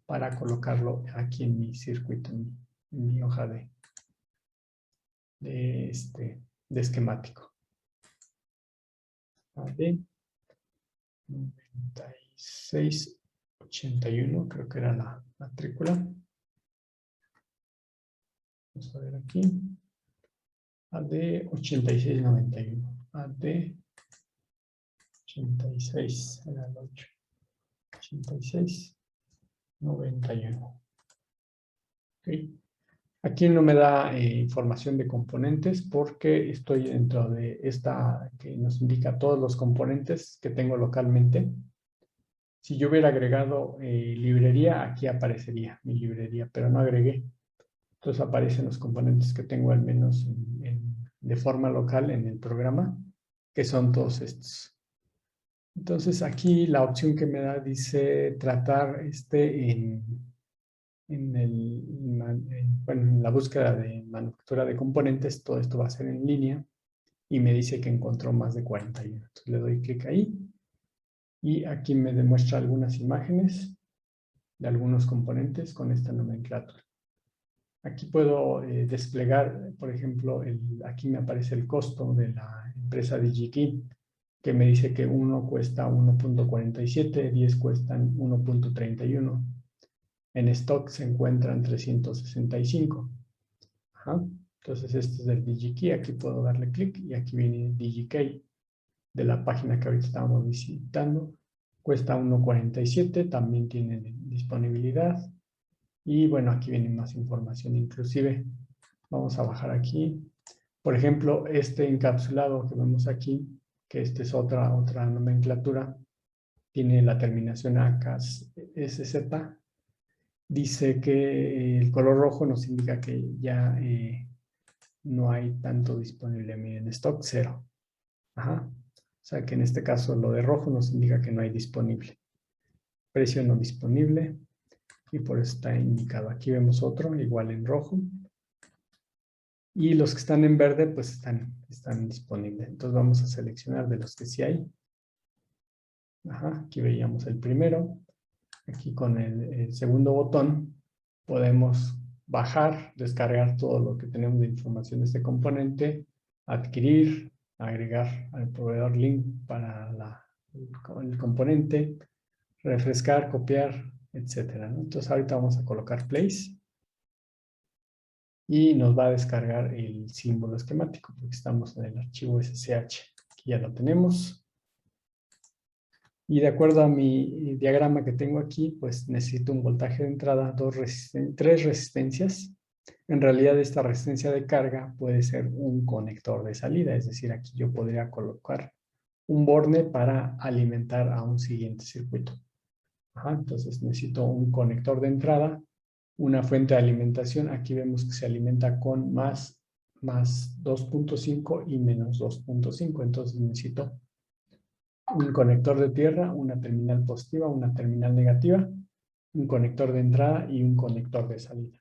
para colocarlo aquí en mi circuito, en mi hoja de esquemático. AD9681, creo que era la matrícula. Vamos a ver aquí. AD8691. AD86, era el 8. 8691. Okay. Aquí no me da información de componentes porque estoy dentro de esta que nos indica todos los componentes que tengo localmente. Si yo hubiera agregado librería, aquí aparecería mi librería, pero no agregué. Entonces aparecen los componentes que tengo al menos de forma local en el programa, que son todos estos. Entonces aquí la opción que me da dice tratar en la búsqueda de manufactura de componentes. Todo esto va a ser en línea y me dice que encontró más de 41. Entonces le doy clic ahí y aquí me demuestra algunas imágenes de algunos componentes con esta nomenclatura. Aquí puedo desplegar, por ejemplo, aquí me aparece el costo de la empresa DigiKey, que me dice que uno cuesta 1.47, 10 cuestan 1.31. En stock se encuentran 365. Entonces este es el DigiKey, aquí puedo darle clic y aquí viene DigiKey de la página que ahorita estábamos visitando. Cuesta 1.47, también tiene disponibilidad. Y bueno, aquí viene más información inclusive. Vamos a bajar aquí. Por ejemplo, este encapsulado que vemos aquí, que esta es otra nomenclatura, tiene la terminación AKSZ. Dice que el color rojo nos indica que ya no hay tanto disponible. Miren, stock 0. Ajá. O sea que en este caso lo de rojo nos indica que no hay disponible. Precio no disponible. Y por eso está indicado. Aquí vemos otro, igual en rojo. Y los que están en verde, pues están disponibles. Entonces vamos a seleccionar de los que sí hay. Ajá, aquí veíamos el primero. Aquí con el segundo botón podemos bajar, descargar todo lo que tenemos de información de este componente, adquirir, agregar al proveedor link para el componente, refrescar, copiar, etcétera, ¿no? Entonces ahorita vamos a colocar place y nos va a descargar el símbolo esquemático porque estamos en el archivo SSH. Aquí ya lo tenemos. Y de acuerdo a mi diagrama que tengo aquí, pues necesito un voltaje de entrada, tres resistencias. En realidad esta resistencia de carga puede ser un conector de salida, es decir, aquí yo podría colocar un borne para alimentar a un siguiente circuito. Ajá, entonces necesito un conector de entrada, una fuente de alimentación. Aquí vemos que se alimenta con más 2.5 y menos 2.5, entonces necesito un conector de tierra, una terminal positiva, una terminal negativa, un conector de entrada y un conector de salida.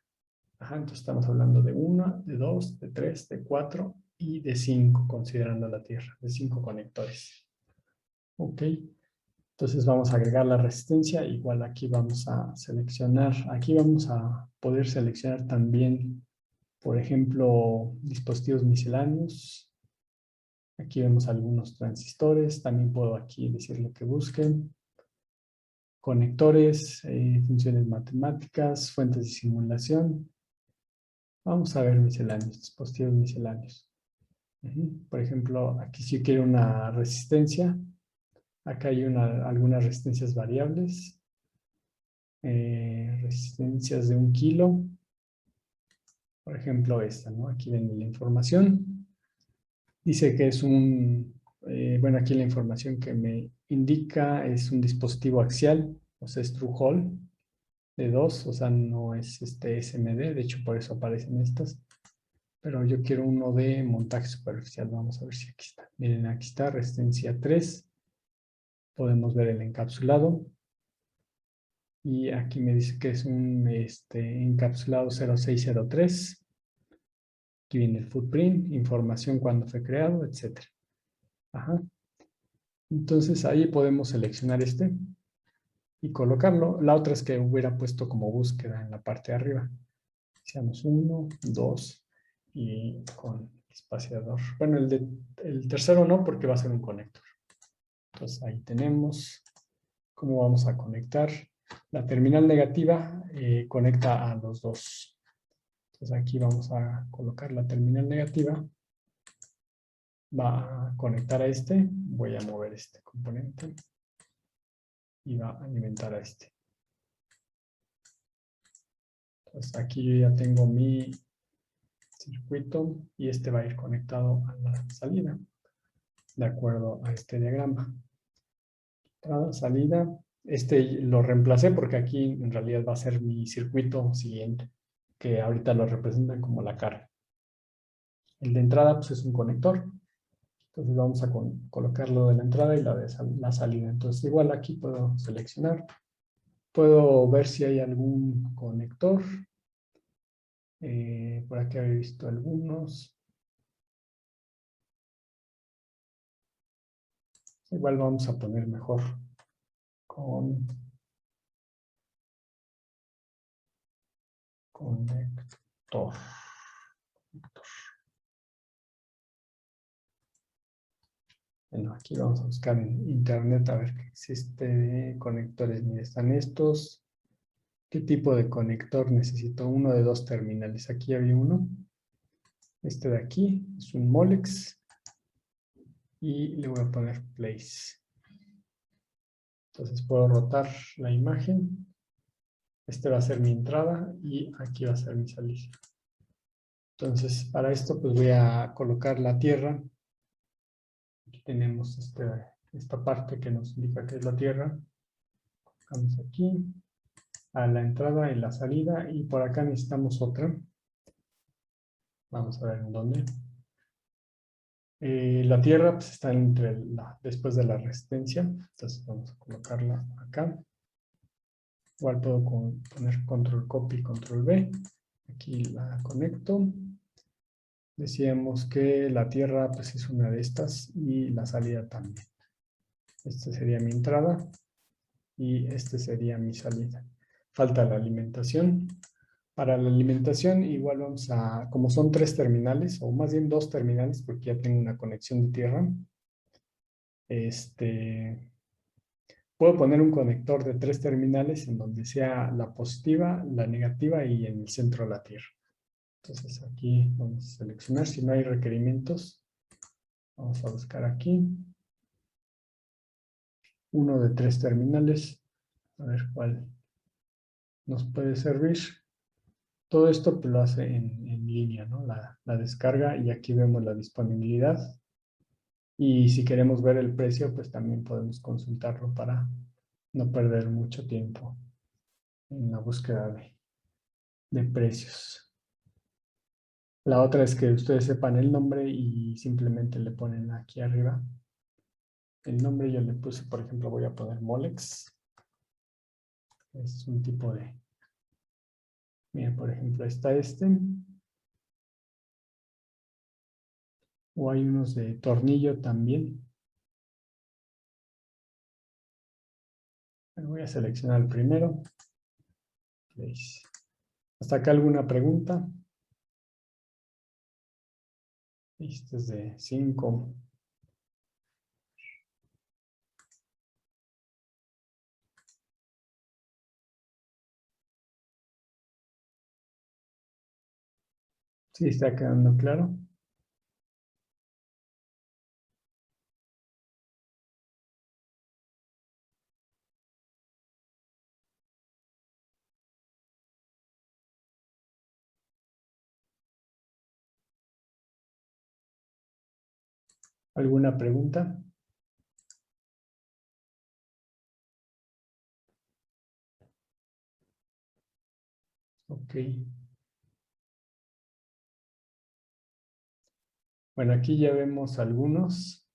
Ajá, entonces estamos hablando de 1, de 2, de 3, de 4 y de 5, considerando la tierra, de 5 conectores. Ok, entonces vamos a agregar la resistencia, igual aquí vamos a seleccionar, aquí vamos a poder seleccionar también, por ejemplo, dispositivos misceláneos. Aquí vemos algunos transistores, también puedo aquí decir lo que busquen. Conectores, funciones matemáticas, fuentes de simulación. Vamos a ver misceláneos, dispositivos misceláneos. Por ejemplo, aquí si quiero una resistencia. Acá hay algunas resistencias variables. Resistencias de 1 kilo. Por ejemplo, esta, ¿no? Aquí ven la información. Dice que es bueno, aquí la información que me indica es un dispositivo axial, o sea, es True Hall de 2, o sea, no es SMD, de hecho por eso aparecen estas. Pero yo quiero uno de montaje superficial, vamos a ver si aquí está. Miren, aquí está, resistencia 3. Podemos ver el encapsulado. Y aquí me dice que es un encapsulado 0603. Aquí viene el footprint, información cuando fue creado, etc. Ajá. Entonces ahí podemos seleccionar y colocarlo. La otra es que hubiera puesto como búsqueda en la parte de arriba. Seamos 1, 2 y con espaciador. Bueno, el tercero no, porque va a ser un conector. Entonces ahí tenemos cómo vamos a conectar. La terminal negativa conecta a los dos. Entonces aquí vamos a colocar la terminal negativa. Va a conectar a este. Voy a mover este componente. Y va a alimentar a este. Entonces aquí yo ya tengo mi circuito y este va a ir conectado a la salida de acuerdo a este diagrama. Entrada, salida. Este lo reemplacé porque aquí en realidad va a ser mi circuito siguiente, que ahorita lo representan como la carga. El de entrada pues es un conector. Entonces vamos a colocarlo de la entrada y la de la salida. Entonces igual aquí puedo seleccionar. Puedo ver si hay algún conector. Por aquí había visto algunos. Igual vamos a poner mejor con conector. Bueno, aquí vamos a buscar en internet a ver qué existe conectores. Mira, están estos. ¿Qué tipo de conector necesito? Uno de 2 terminales. Aquí había uno. Este de aquí es un Molex y le voy a poner place. Entonces puedo rotar la imagen. Este va a ser mi entrada y aquí va a ser mi salida. Entonces para esto pues voy a colocar la tierra. Aquí tenemos esta parte que nos indica que es la tierra. Vamos aquí a la entrada y la salida y por acá necesitamos otra. Vamos a ver en dónde. La tierra pues, está después de la resistencia. Entonces vamos a colocarla acá. Igual puedo poner control copy, control V. Aquí la conecto. Decíamos que la tierra pues, es una de estas y la salida también. Esta sería mi entrada y este sería mi salida. Falta la alimentación. Para la alimentación igual vamos a, como son 3 terminales, o más bien 2 terminales, porque ya tengo una conexión de tierra, puedo poner un conector de 3 terminales en donde sea la positiva, la negativa y en el centro la tierra. Entonces aquí vamos a seleccionar, si no hay requerimientos, vamos a buscar aquí, uno de 3 terminales, a ver cuál nos puede servir. Todo esto pues, lo hace en línea, ¿no? La descarga y aquí vemos la disponibilidad. Y si queremos ver el precio, pues también podemos consultarlo para no perder mucho tiempo en la búsqueda de precios. La otra es que ustedes sepan el nombre y simplemente le ponen aquí arriba el nombre. Yo le puse, por ejemplo, voy a poner Molex. Es un tipo de... Mira, por ejemplo, está este. O hay unos de tornillo también. Voy a seleccionar el primero. ¿Hasta acá alguna pregunta? Este es de 5. Sí, está quedando claro. ¿Alguna pregunta? Ok. Bueno, aquí ya vemos algunos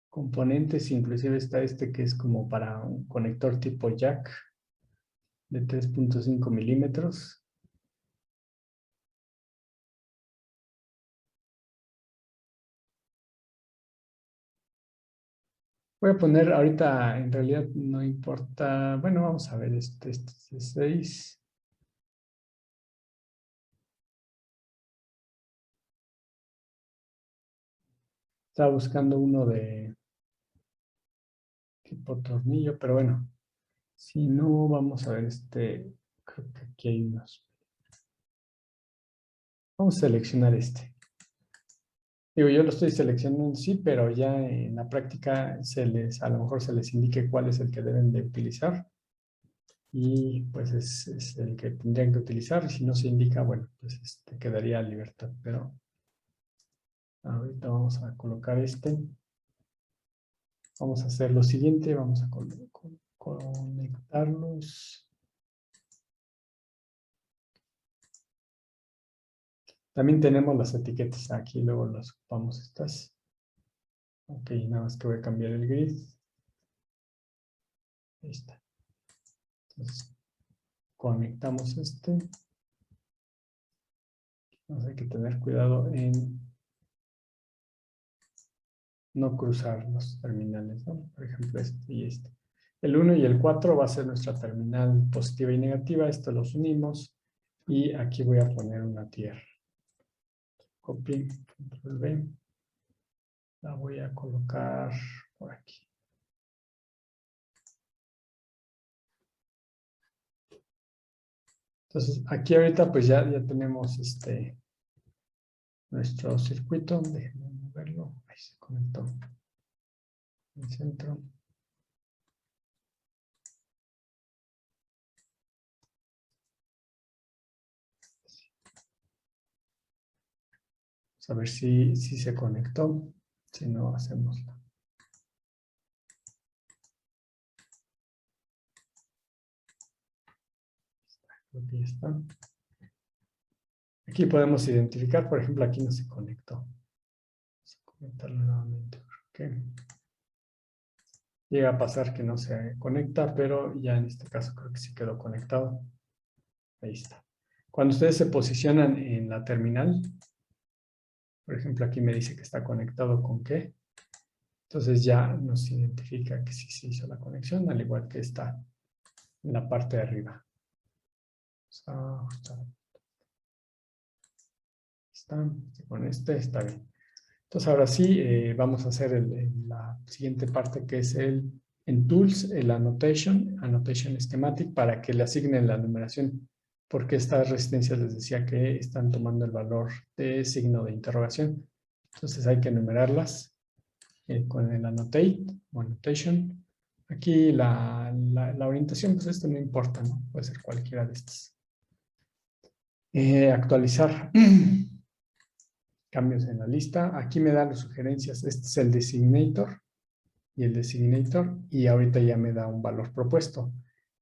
componentes, inclusive está este que es como para un conector tipo jack de 3.5 milímetros. Voy a poner ahorita, en realidad no importa, bueno, vamos a ver este es de 6. Estaba buscando uno de tipo tornillo, pero bueno, si no, vamos a ver creo que aquí hay unos. Vamos a seleccionar este. Digo, yo lo estoy seleccionando en sí, pero ya en la práctica a lo mejor se les indique cuál es el que deben de utilizar. Y pues es el que tendrían que utilizar. Y si no se indica, bueno, pues quedaría a libertad. Pero ahorita vamos a colocar este. Vamos a hacer lo siguiente. Vamos a conectarlos. También tenemos las etiquetas aquí. Luego las ocupamos estas. Ok, nada más que voy a cambiar el grid. Ahí está. Entonces, conectamos este. Hay que tener cuidado en no cruzar los terminales, ¿no? Por ejemplo, este y este. El 1 y el 4 va a ser nuestra terminal positiva y negativa. Esto los unimos. Y aquí voy a poner una tierra. Copy, control V. La voy a colocar por aquí. Entonces, aquí ahorita pues ya tenemos nuestro circuito. Déjenme moverlo. Ahí se conectó. El centro. Vamos a ver si se conectó. Si no, hacemoslo. Aquí está. Aquí podemos identificar, por ejemplo, aquí no se conectó. Vamos a conectarlo nuevamente. Okay. Llega a pasar que no se conecta, pero ya en este caso creo que sí quedó conectado. Ahí está. Cuando ustedes se posicionan en la terminal, por ejemplo, aquí me dice que está conectado con qué. Entonces ya nos identifica que sí se hizo la conexión, al igual que está en la parte de arriba. Está, con este está bien. Entonces ahora sí, vamos a hacer la siguiente parte que es en Tools, el Annotation Schematic, para que le asignen la numeración, porque estas resistencias les decía que están tomando el valor de signo de interrogación. Entonces hay que numerarlas con el Annotate o Annotation. Aquí la orientación, pues esto no importa, ¿no? Puede ser cualquiera de estas. Actualizar. Cambios en la lista. Aquí me da las sugerencias. Este es el designator y el designator. Y ahorita ya me da un valor propuesto.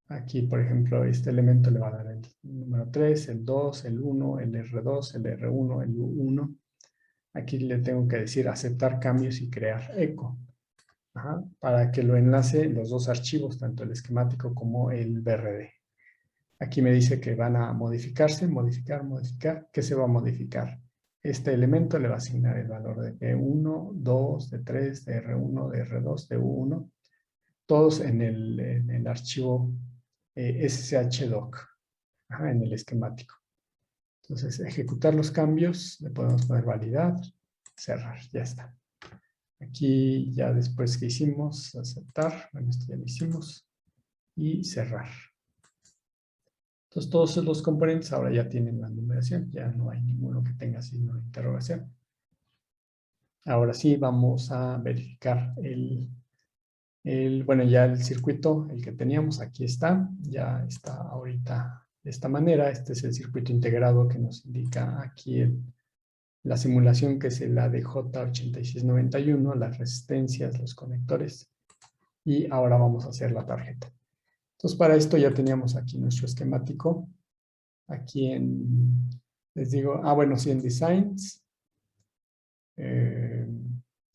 Aquí, por ejemplo, este elemento le va a dar el número 3, el 2, el 1, el R2, el R1, el 1. Aquí le tengo que decir aceptar cambios y crear eco. Para que lo enlace los dos archivos, tanto el esquemático como el BRD. Aquí me dice que van a modificarse, modificar. ¿Qué se va a modificar? Este elemento le va a asignar el valor de P1, 2, de 3, de R1, de R2, de U1, todos en el archivo sshdoc, en el esquemático. Entonces, ejecutar los cambios, le podemos poner validar, cerrar, ya está. Aquí ya después que hicimos, aceptar, bueno, esto ya lo hicimos, y cerrar. Entonces todos los componentes ahora ya tienen la numeración, ya no hay ninguno que tenga signo de interrogación. Ahora sí vamos a verificar bueno, ya el circuito, el que teníamos, aquí está, ya está ahorita de esta manera. Este es el circuito integrado que nos indica aquí la simulación, que es la de J8691, las resistencias, los conectores, y ahora vamos a hacer la tarjeta. Entonces para esto ya teníamos aquí nuestro esquemático. Aquí les digo, bueno, sí, en Designs.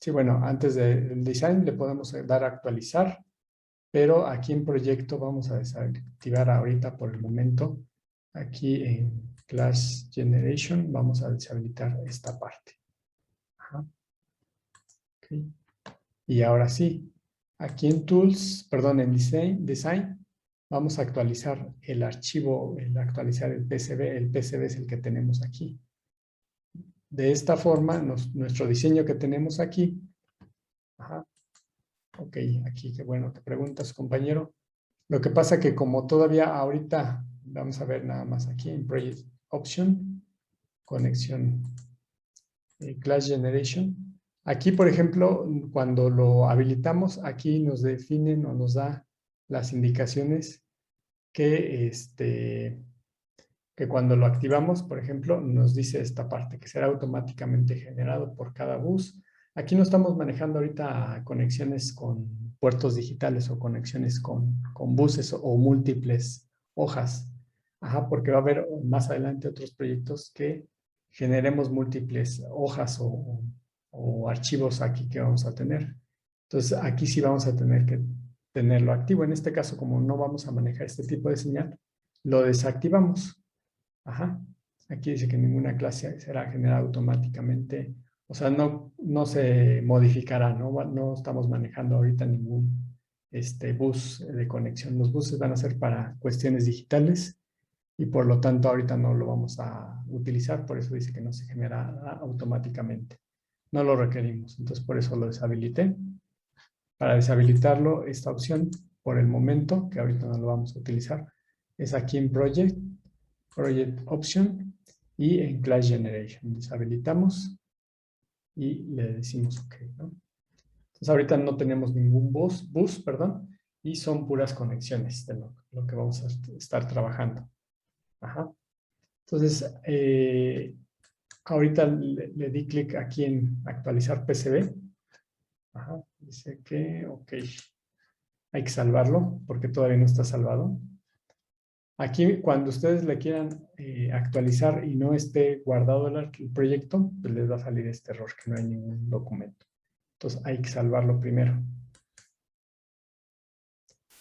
Sí, bueno, antes del Design le podemos dar a actualizar, pero aquí en Proyecto vamos a desactivar ahorita por el momento. Aquí en Class Generation vamos a deshabilitar esta parte. Okay. Y ahora sí, aquí en Tools, perdón, en Design, vamos a actualizar el archivo, actualizar el PCB. El PCB es el que tenemos aquí. De esta forma, nuestro diseño que tenemos aquí, ok, aquí qué bueno que preguntas, compañero. Lo que pasa que como todavía ahorita, vamos a ver nada más aquí en Project Option, conexión, Class Generation. Aquí, por ejemplo, cuando lo habilitamos, aquí nos definen o nos da las indicaciones que cuando lo activamos, por ejemplo, nos dice esta parte, que será automáticamente generado por cada bus. Aquí no estamos manejando ahorita conexiones con puertos digitales o conexiones con buses o múltiples hojas. Porque va a haber más adelante otros proyectos que generemos múltiples hojas o archivos aquí que vamos a tener. Entonces, aquí sí vamos a tener que tenerlo activo. En este caso, como no vamos a manejar este tipo de señal, lo desactivamos. Aquí dice que ninguna clase será generada automáticamente, o sea, no se modificará, no estamos manejando ahorita ningún bus de conexión. Los buses van a ser para cuestiones digitales y por lo tanto ahorita no lo vamos a utilizar, por eso dice que no se genera automáticamente. No lo requerimos, entonces por eso lo deshabilité. Para deshabilitarlo, esta opción, por el momento, que ahorita no lo vamos a utilizar, es aquí en Project Option, Y en Class Generation deshabilitamos y le decimos OK, ¿no? Entonces ahorita no tenemos ningún bus, perdón, y son puras conexiones de lo que vamos a estar trabajando. Ajá. Entonces, ahorita le di clic aquí en actualizar PCB. Ajá. Dice que OK. Hay que salvarlo porque todavía no está salvado. Aquí, cuando ustedes le quieran actualizar y no esté guardado el proyecto, pues les va a salir este error, que no hay ningún documento. Entonces, hay que salvarlo primero.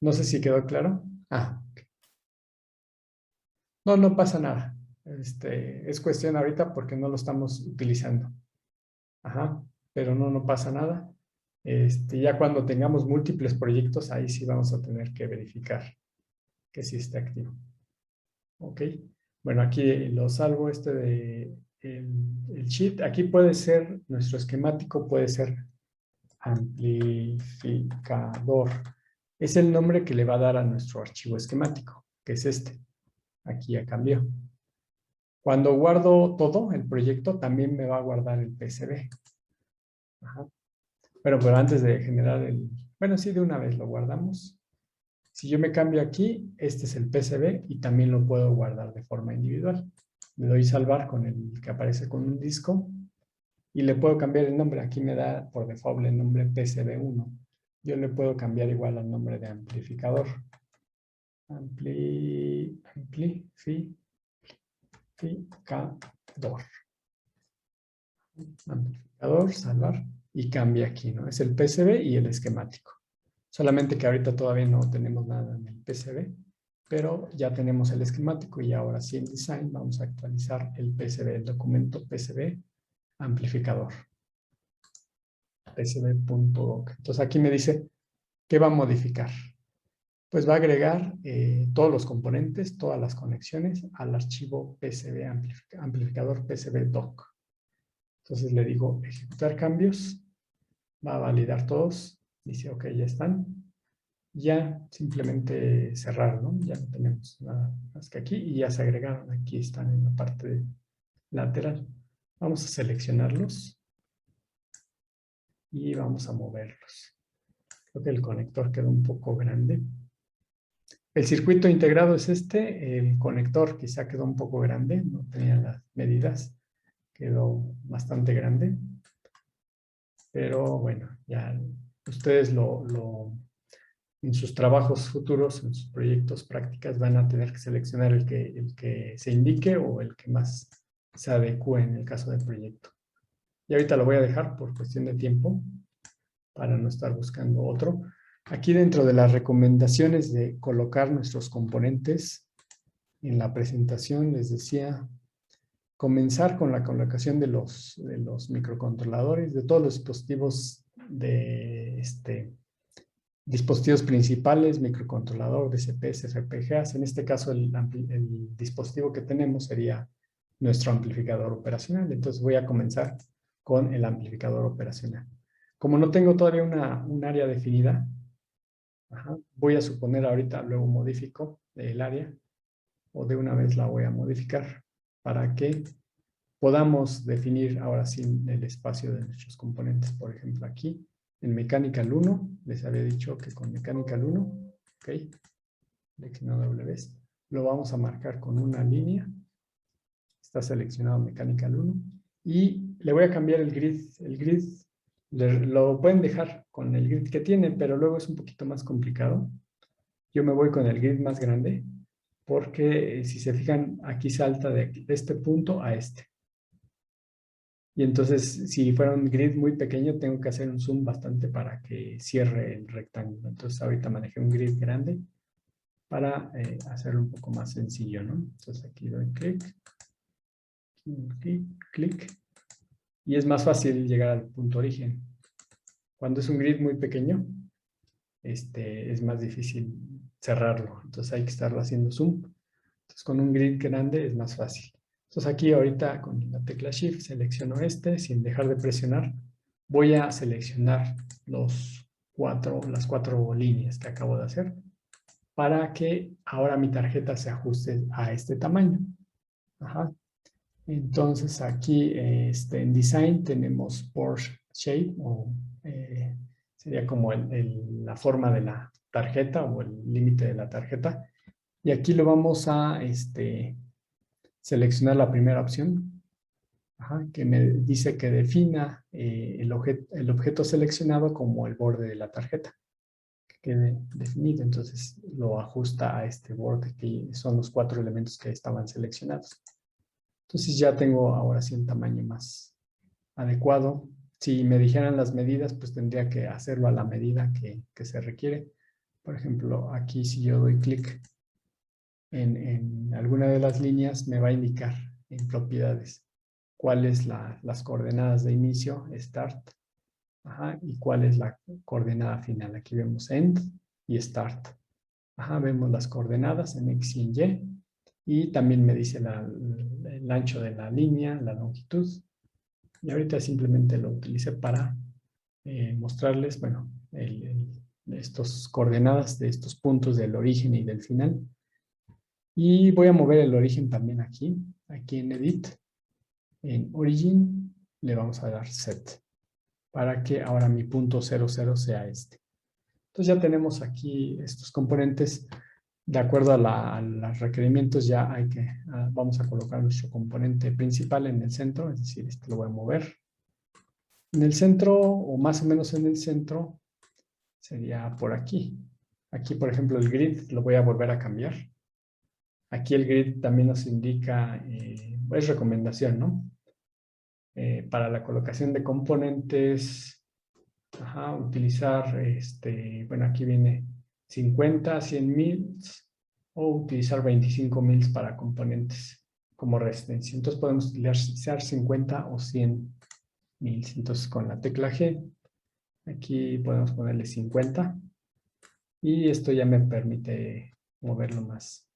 No sé si quedó claro. No, no pasa nada. Es cuestión ahorita porque no lo estamos utilizando. Ajá, pero no pasa nada. Ya cuando tengamos múltiples proyectos, ahí sí vamos a tener que verificar que sí esté activo. Ok. Bueno, aquí lo salvo de el sheet. Aquí puede ser, nuestro esquemático puede ser amplificador. Es el nombre que le va a dar a nuestro archivo esquemático, que es este. Aquí ya cambió. Cuando guardo todo, el proyecto, también me va a guardar el PCB. Ajá. Pero antes de generar bueno, sí, de una vez lo guardamos. Si yo me cambio aquí, este es el PCB y también lo puedo guardar de forma individual. Le doy salvar con el que aparece con un disco y le puedo cambiar el nombre. Aquí me da por default el nombre PCB1. Yo le puedo cambiar igual al nombre de amplificador. Amplificador. Amplificador, salvar y cambia aquí, ¿no? Es el PCB y el esquemático. Solamente que ahorita todavía no tenemos nada en el PCB, pero ya tenemos el esquemático y ahora sí en Design vamos a actualizar el PCB, el documento PCB amplificador. PCB.doc. Entonces aquí me dice ¿qué va a modificar? Pues va a agregar todos los componentes, todas las conexiones al archivo PCB amplificador PCB.doc. Entonces le digo ejecutar cambios, va a validar todos, dice OK, ya están. Ya simplemente cerrar, ¿no? Ya no tenemos nada más que aquí y ya se agregaron, aquí están en la parte lateral. Vamos a seleccionarlos y vamos a moverlos. Creo que el conector quedó un poco grande. El circuito integrado es el conector quizá quedó un poco grande, no tenía las medidas, quedó bastante grande. Pero bueno, ya ustedes en sus trabajos futuros, en sus proyectos, prácticas, van a tener que seleccionar el que se indique o el que más se adecue en el caso del proyecto. Y ahorita lo voy a dejar por cuestión de tiempo para no estar buscando otro. Aquí dentro de las recomendaciones de colocar nuestros componentes en la presentación les decía comenzar con la colocación de los microcontroladores, de todos los dispositivos dispositivos principales, microcontrolador, DCPs, FPGAs. En este caso, el dispositivo que tenemos sería nuestro amplificador operacional. Entonces voy a comenzar con el amplificador operacional. Como no tengo todavía un área definida, voy a suponer ahorita, luego modifico el área, o de una vez la voy a modificar para que podamos definir ahora sí el espacio de nuestros componentes. Por ejemplo, aquí en Mechanical 1, les había dicho que con Mechanical 1, ok, lo vamos a marcar con una línea. Está seleccionado Mechanical 1 y le voy a cambiar el grid. El grid lo pueden dejar con el grid que tiene, pero luego es un poquito más complicado. Yo me voy con el grid más grande porque si se fijan, aquí salta de este punto a este. Y entonces, si fuera un grid muy pequeño, tengo que hacer un zoom bastante para que cierre el rectángulo. Entonces, ahorita manejé un grid grande para hacerlo un poco más sencillo, ¿no? Entonces, aquí doy clic, clic, y es más fácil llegar al punto origen. Cuando es un grid muy pequeño, es más difícil cerrarlo. Entonces, hay que estarlo haciendo zoom. Entonces, con un grid grande es más fácil. Entonces aquí ahorita con la tecla Shift selecciono sin dejar de presionar. Voy a seleccionar las cuatro líneas que acabo de hacer para que ahora mi tarjeta se ajuste a este tamaño. Ajá. Entonces aquí en Design tenemos Porsche Shape, o sería como la forma de la tarjeta o el límite de la tarjeta. Y aquí lo vamos a seleccionar la primera opción, que me dice que defina el objeto seleccionado como el borde de la tarjeta, que quede definido. Entonces lo ajusta a este borde, que son los 4 elementos que estaban seleccionados. Entonces ya tengo ahora sí un tamaño más adecuado. Si me dijeran las medidas, pues tendría que hacerlo a la medida que se requiere. Por ejemplo, aquí si yo doy clic en alguna de las líneas, me va a indicar en propiedades cuáles las coordenadas de inicio, start, y cuál es la coordenada final. Aquí vemos end y start. Vemos las coordenadas en X y en Y también me dice el ancho de la línea, la longitud. Y ahorita simplemente lo utilicé para mostrarles, bueno, estos coordenadas de estos puntos del origen y del final. Y voy a mover el origen también aquí en Edit, en Origin, le vamos a dar Set, para que ahora mi punto 00 sea este. Entonces ya tenemos aquí estos componentes. De acuerdo a los requerimientos, ya vamos a colocar nuestro componente principal en el centro, es decir, este lo voy a mover. En el centro, o más o menos en el centro, sería por aquí. Aquí, por ejemplo, el grid lo voy a volver a cambiar. Aquí el grid también nos indica, es recomendación, ¿no? Para la colocación de componentes, utilizar, bueno, aquí viene 50, 100 mils, o utilizar 25 mils para componentes como resistencia. Entonces podemos utilizar 50 o 100 mils. Entonces con la tecla G, aquí podemos ponerle 50, y esto ya me permite moverlo más,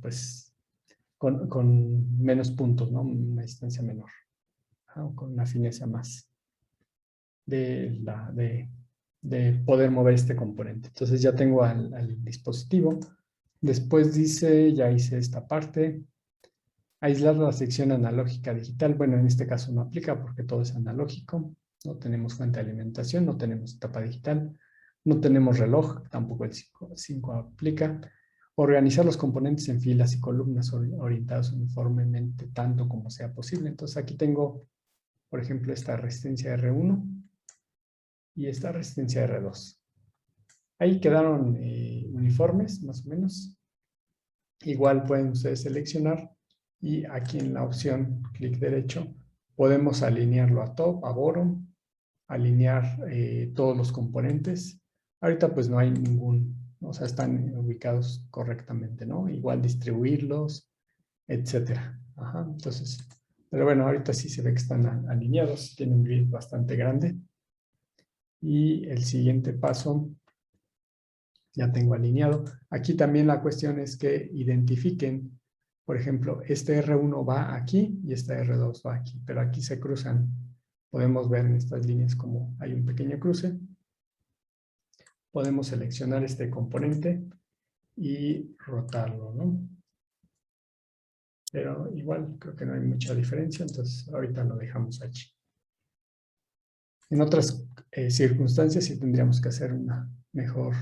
pues con menos puntos, ¿no? Una distancia menor, o con una fineza más de poder mover este componente. Entonces ya tengo al dispositivo. Después dice, ya hice esta parte, aislar la sección analógica digital. Bueno, en este caso no aplica porque todo es analógico. No tenemos fuente de alimentación, no tenemos etapa digital, no tenemos reloj, tampoco el 5 aplica. Organizar los componentes en filas y columnas orientados uniformemente tanto como sea posible. Entonces aquí tengo, por ejemplo, esta resistencia R1 y esta resistencia R2. Ahí quedaron uniformes, más o menos. Igual pueden ustedes seleccionar, y aquí en la opción clic derecho podemos alinearlo a top, a bottom, alinear todos los componentes. Ahorita pues no hay o sea, están ubicados correctamente, ¿no? Igual distribuirlos, etcétera. Entonces, pero bueno, ahorita sí se ve que están alineados, tienen un grid bastante grande. Y el siguiente paso ya tengo alineado. Aquí también la cuestión es que identifiquen, por ejemplo, este R1 va aquí y este R2 va aquí, pero aquí se cruzan. Podemos ver en estas líneas como hay un pequeño cruce. Podemos seleccionar este componente y rotarlo, ¿no? Pero igual creo que no hay mucha diferencia, entonces ahorita lo dejamos aquí. En otras circunstancias sí tendríamos que hacer una mejor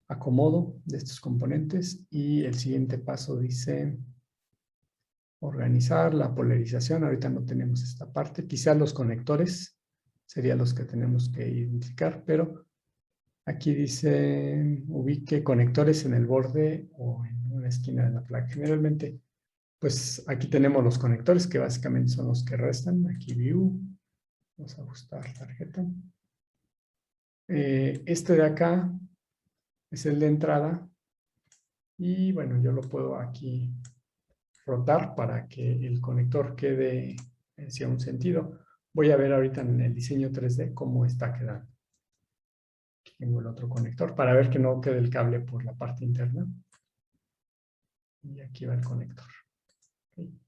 acomodo de estos componentes. Y el siguiente paso dice organizar la polarización. Ahorita no tenemos esta parte. Quizá los conectores serían los que tenemos que identificar, pero aquí dice ubique conectores en el borde o en una esquina de la placa. Generalmente, pues aquí tenemos los conectores, que básicamente son los que restan. Aquí View, vamos a ajustar tarjeta. Este de acá es el de entrada, y bueno, yo lo puedo aquí rotar para que el conector quede hacia un sentido. Voy a ver ahorita en el diseño 3D cómo está quedando. Aquí tengo el otro conector para ver que no quede el cable por la parte interna. Y aquí va el conector. Okay.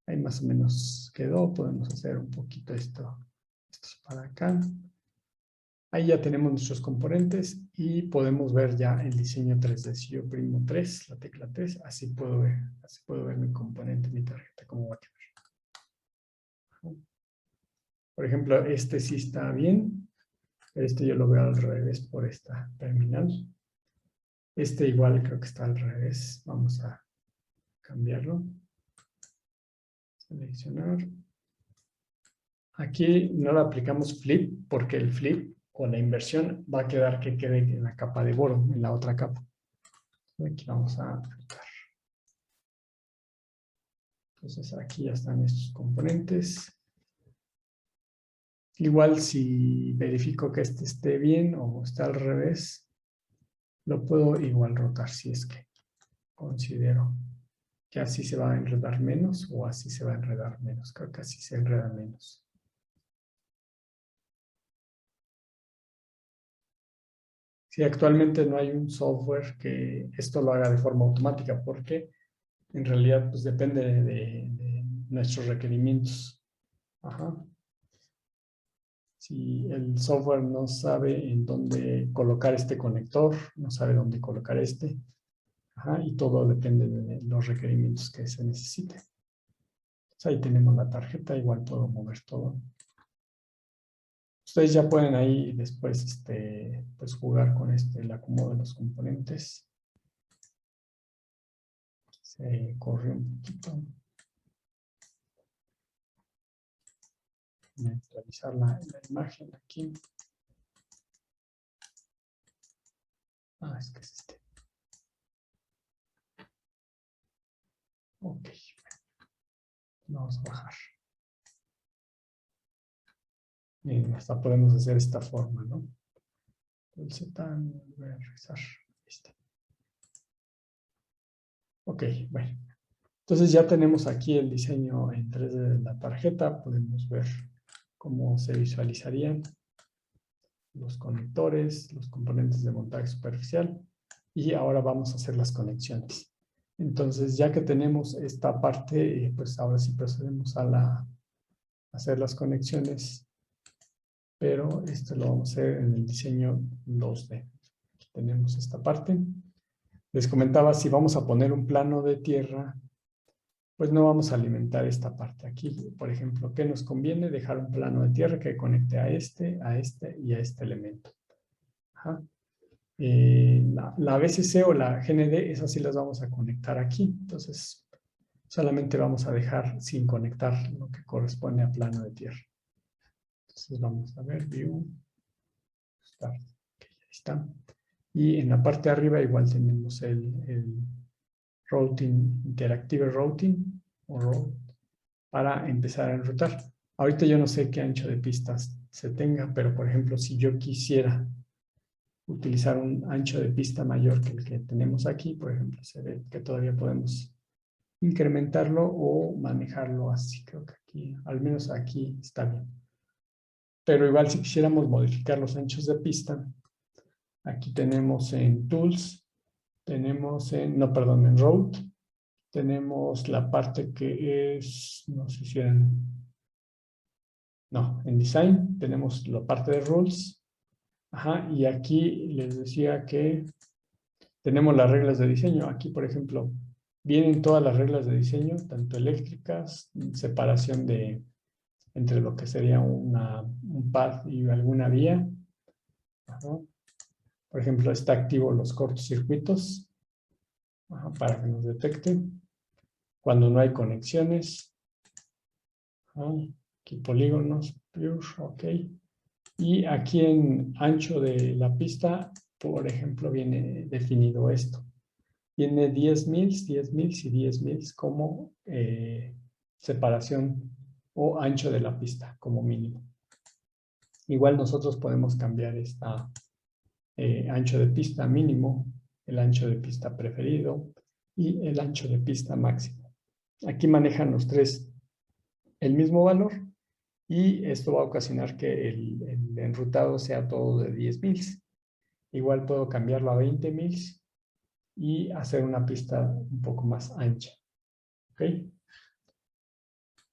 Ahí más o menos quedó. Podemos hacer un poquito esto para acá. Ahí ya tenemos nuestros componentes y podemos ver ya el diseño 3D. Si yo oprimo 3, la tecla 3, así puedo ver mi componente, mi tarjeta, cómo va a quedar. Por ejemplo, este sí está bien. Este yo lo veo al revés por esta terminal. Este igual creo que está al revés. Vamos a cambiarlo. Seleccionar. Aquí no le aplicamos flip porque el flip o la inversión va a quedar que quede en la capa de boro, en la otra capa. Aquí vamos a aplicar. Entonces aquí ya están estos componentes. Igual si verifico que este esté bien o está al revés, lo puedo igual rotar si es que considero que así se va a enredar menos o así se va a enredar menos. Creo que así se enreda menos. Sí, actualmente no hay un software que esto lo haga de forma automática porque en realidad pues depende de nuestros requerimientos. Ajá. Si el software no sabe en dónde colocar este conector, no sabe dónde colocar este, ajá, y todo depende de los requerimientos que se necesite. Pues ahí tenemos la tarjeta, igual puedo mover todo. Ustedes ya pueden ahí después pues jugar con el acomodo de los componentes. Se corre un poquito. Neutralizar la imagen aquí. Es que es este. Ok. Vamos a bajar. Bien, hasta podemos hacer esta forma, ¿no? El Z, voy a regresar. Este. Ok, bueno. Entonces ya tenemos aquí el diseño en 3D de la tarjeta. Podemos ver cómo se visualizarían los conectores, los componentes de montaje superficial. Y ahora vamos a hacer las conexiones. Entonces, ya que tenemos esta parte, pues ahora sí procedemos a hacer las conexiones. Pero esto lo vamos a hacer en el diseño 2D. Aquí tenemos esta parte. Les comentaba, si vamos a poner un plano de tierra, pues no vamos a alimentar esta parte. Aquí, por ejemplo, ¿qué nos conviene? Dejar un plano de tierra que conecte a este y a este elemento. Ajá. La BCC o la GND, esas sí las vamos a conectar aquí. Entonces, solamente vamos a dejar sin conectar lo que corresponde a plano de tierra. Entonces, vamos a ver, View, Start. Okay, ahí está. Y en la parte de arriba igual tenemos el routing, interactive routing o route para empezar a enrutar. Ahorita yo no sé qué ancho de pistas se tenga, pero por ejemplo, si yo quisiera utilizar un ancho de pista mayor que el que tenemos aquí, por ejemplo, se ve que todavía podemos incrementarlo o manejarlo así. Creo que aquí, al menos aquí está bien. Pero igual si quisiéramos modificar los anchos de pista, aquí tenemos en Tools, tenemos en Route, tenemos la parte que es, no sé si en Design, tenemos la parte de Rules. Ajá, y aquí les decía que tenemos las reglas de diseño. Aquí, por ejemplo, vienen todas las reglas de diseño, tanto eléctricas, separación entre lo que sería un pad y alguna vía. Ajá. Por ejemplo, está activo los cortocircuitos, para que nos detecten. Cuando no hay conexiones. Aquí polígonos, pure, ok. Y aquí en ancho de la pista, por ejemplo, viene definido esto. Tiene 10 mils y 10 mils como separación o ancho de la pista como mínimo. Igual nosotros podemos cambiar esta ancho de pista mínimo, el ancho de pista preferido y el ancho de pista máximo. Aquí manejan los tres el mismo valor y esto va a ocasionar que el enrutado sea todo de 10 mils. Igual puedo cambiarlo a 20 mils y hacer una pista un poco más ancha. ¿Ok?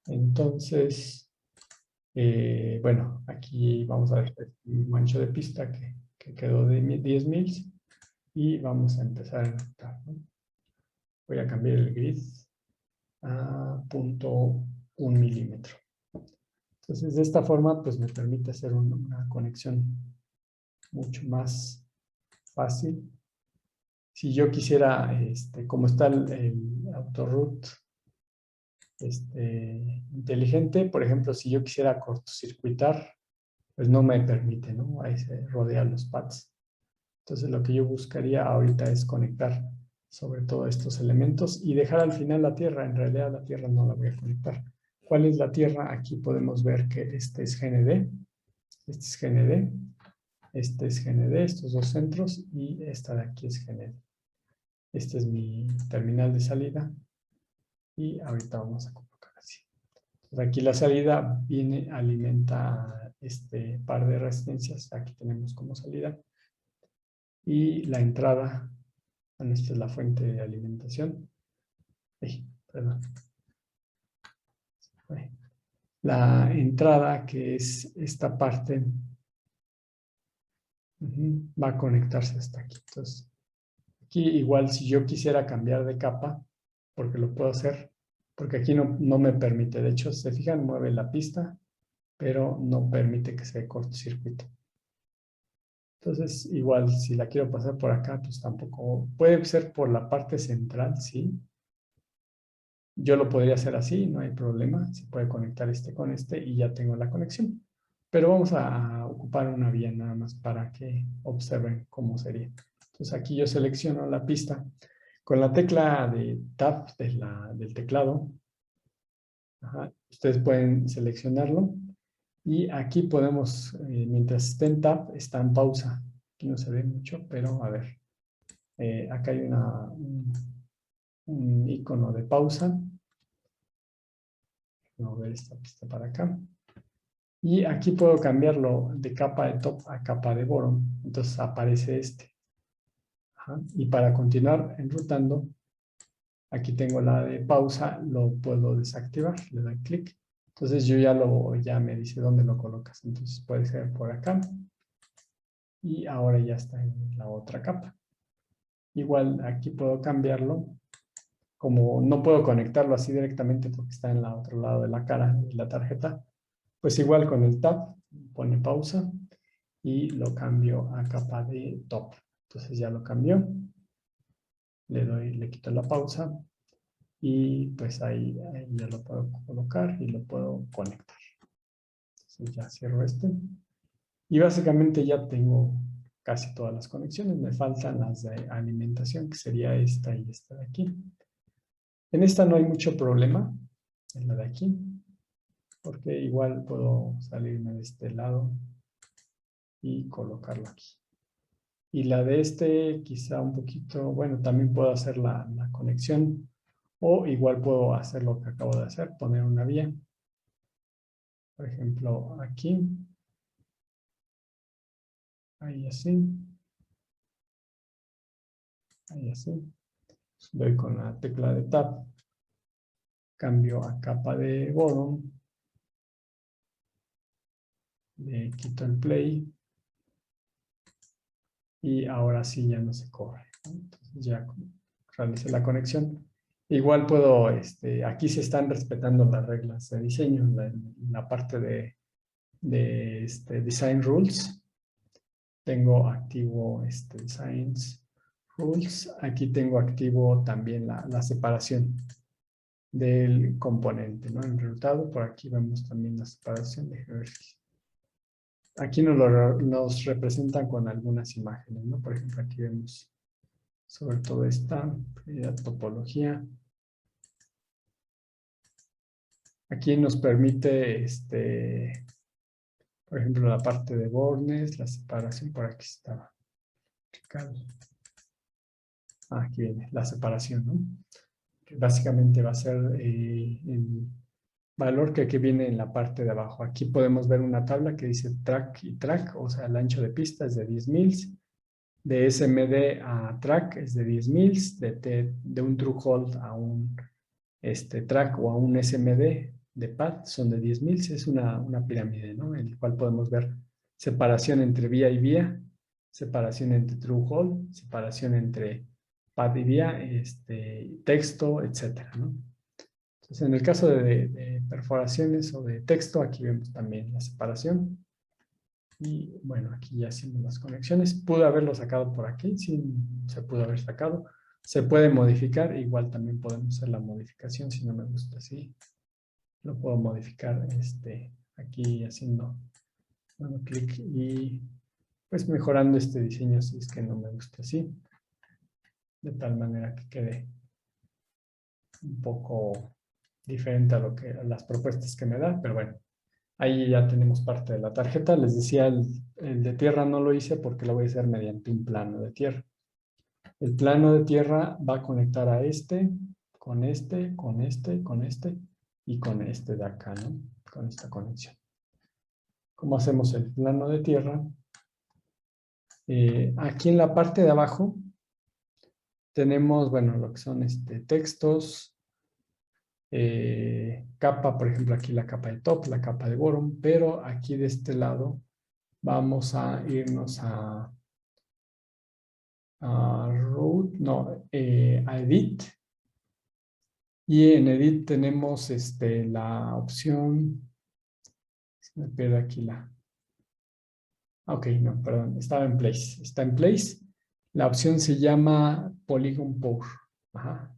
Entonces, Bueno, aquí vamos a ver el mismo ancho de pista que quedó de 10 mils y vamos a empezar a enrutar, ¿no? Voy a cambiar el grid a 0.1 milímetro. Entonces, de esta forma, pues me permite hacer una conexión mucho más fácil. Si yo quisiera, como está el autoroute inteligente, por ejemplo, si yo quisiera cortocircuitar, pues no me permite, ¿no? Ahí se rodea los pads. Entonces, lo que yo buscaría ahorita es conectar sobre todo estos elementos y dejar al final la tierra. En realidad, la tierra no la voy a conectar. ¿Cuál es la tierra? Aquí podemos ver que este es GND, este es GND, este es GND, estos dos centros, y esta de aquí es GND. Este es mi terminal de salida y ahorita vamos a colocar así. Entonces aquí la salida viene, alimenta este par de resistencias, aquí tenemos como salida, y la entrada, bueno, esta es la fuente de alimentación. Perdón. La entrada, que es esta parte, va a conectarse hasta aquí. Entonces, aquí igual si yo quisiera cambiar de capa, porque lo puedo hacer, porque aquí no me permite. De hecho, se fijan, mueve la pista, pero no permite que se cortocircuite. Entonces, igual si la quiero pasar por acá, pues tampoco. Puede ser por la parte central, sí. Yo lo podría hacer así, no hay problema. Se puede conectar este con este y ya tengo la conexión. Pero vamos a ocupar una vía nada más para que observen cómo sería. Entonces aquí yo selecciono la pista. Con la tecla de Tab del teclado, ustedes pueden seleccionarlo. Y aquí podemos, mientras esté en Tab, está en pausa. Aquí no se ve mucho, pero a ver. Acá hay un icono de pausa. Vamos a ver esta pista para acá. Y aquí puedo cambiarlo de capa de top a capa de bottom. Entonces aparece este. Y para continuar enrutando, aquí tengo la de pausa, lo puedo desactivar, le doy clic. Entonces yo ya me dice dónde lo colocas. Entonces puede ser por acá. Y ahora ya está en la otra capa. Igual aquí puedo cambiarlo. Como no puedo conectarlo así directamente porque está en el otro lado de la cara de la tarjeta, pues igual con el tab pone pausa y lo cambio a capa de top. Entonces ya lo cambió. Le quito la pausa y pues ahí ya lo puedo colocar y lo puedo conectar. Entonces ya cierro este. Y básicamente ya tengo casi todas las conexiones. Me faltan las de alimentación, que sería esta y esta de aquí. En esta no hay mucho problema, en la de aquí, porque igual puedo salirme de este lado y colocarlo aquí. Y la de este quizá un poquito, bueno, también puedo hacer la conexión o igual puedo hacer lo que acabo de hacer, poner una vía. Por ejemplo, aquí. Ahí así. Ahí así. Doy con la tecla de Tab. Cambio a capa de bottom. Le quito el play. Y ahora sí ya no se corre, ¿no? Entonces ya realicé la conexión. Igual puedo, aquí se están respetando las reglas de diseño, la parte de Design Rules. Tengo activo Designs Rules. Aquí tengo activo también la separación del componente, ¿no? Enrutado, por aquí vemos también la separación de ejercicio. Aquí nos representan con algunas imágenes, ¿no? Por ejemplo, aquí vemos sobre todo esta topología. Aquí nos permite, por ejemplo, la parte de bornes, la separación, por aquí estaba. Aquí viene la separación, ¿no? Que básicamente va a ser el valor que aquí viene en la parte de abajo. Aquí podemos ver una tabla que dice track y track, o sea, el ancho de pista es de 10 mils, de SMD a track es de 10 mils, de un through hole a un track o a un SMD de PAD son de 10,000. Es una pirámide, ¿no? En el cual podemos ver separación entre vía y vía, separación entre true hole, separación entre PAD y vía, texto, etcétera, ¿no? Entonces, en el caso de perforaciones o de texto, aquí vemos también la separación. Y bueno, aquí ya hicimos las conexiones. Pude haberlo sacado por aquí, sí, se pudo haber sacado. Se puede modificar, igual también podemos hacer la modificación si no me gusta así. Lo puedo modificar aquí haciendo clic y pues mejorando este diseño si es que no me gusta así. De tal manera que quede un poco diferente a las propuestas que me da, pero bueno. Ahí ya tenemos parte de la tarjeta. Les decía, el de tierra no lo hice porque lo voy a hacer mediante un plano de tierra. El plano de tierra va a conectar a con este, con este, con este y con este de acá, ¿no? Con esta conexión. ¿Cómo hacemos el plano de tierra? Aquí en la parte de abajo tenemos, bueno, lo que son textos, capa, por ejemplo, aquí la capa de top, la capa de bottom, pero aquí de este lado vamos a irnos a root, no, a edit. Y en edit tenemos la opción, se me pierde aquí ok, no, perdón, estaba en place, está en place. La opción se llama Polygon Pour. Ajá.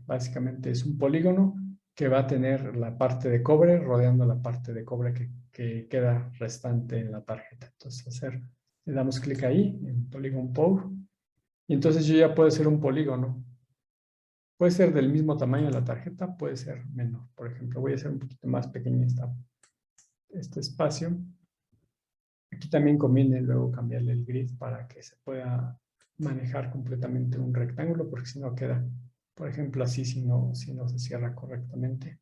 Básicamente es un polígono que va a tener la parte de cobre rodeando la parte de cobre que queda restante en la tarjeta. Entonces, le damos clic ahí, en Polygon Pour, y entonces yo ya puedo hacer un polígono. Puede ser del mismo tamaño de la tarjeta, puede ser menor. Por ejemplo, voy a hacer un poquito más pequeño este espacio. Aquí también conviene luego cambiarle el grid para que se pueda manejar completamente un rectángulo, porque si no queda, por ejemplo, así si no se cierra correctamente.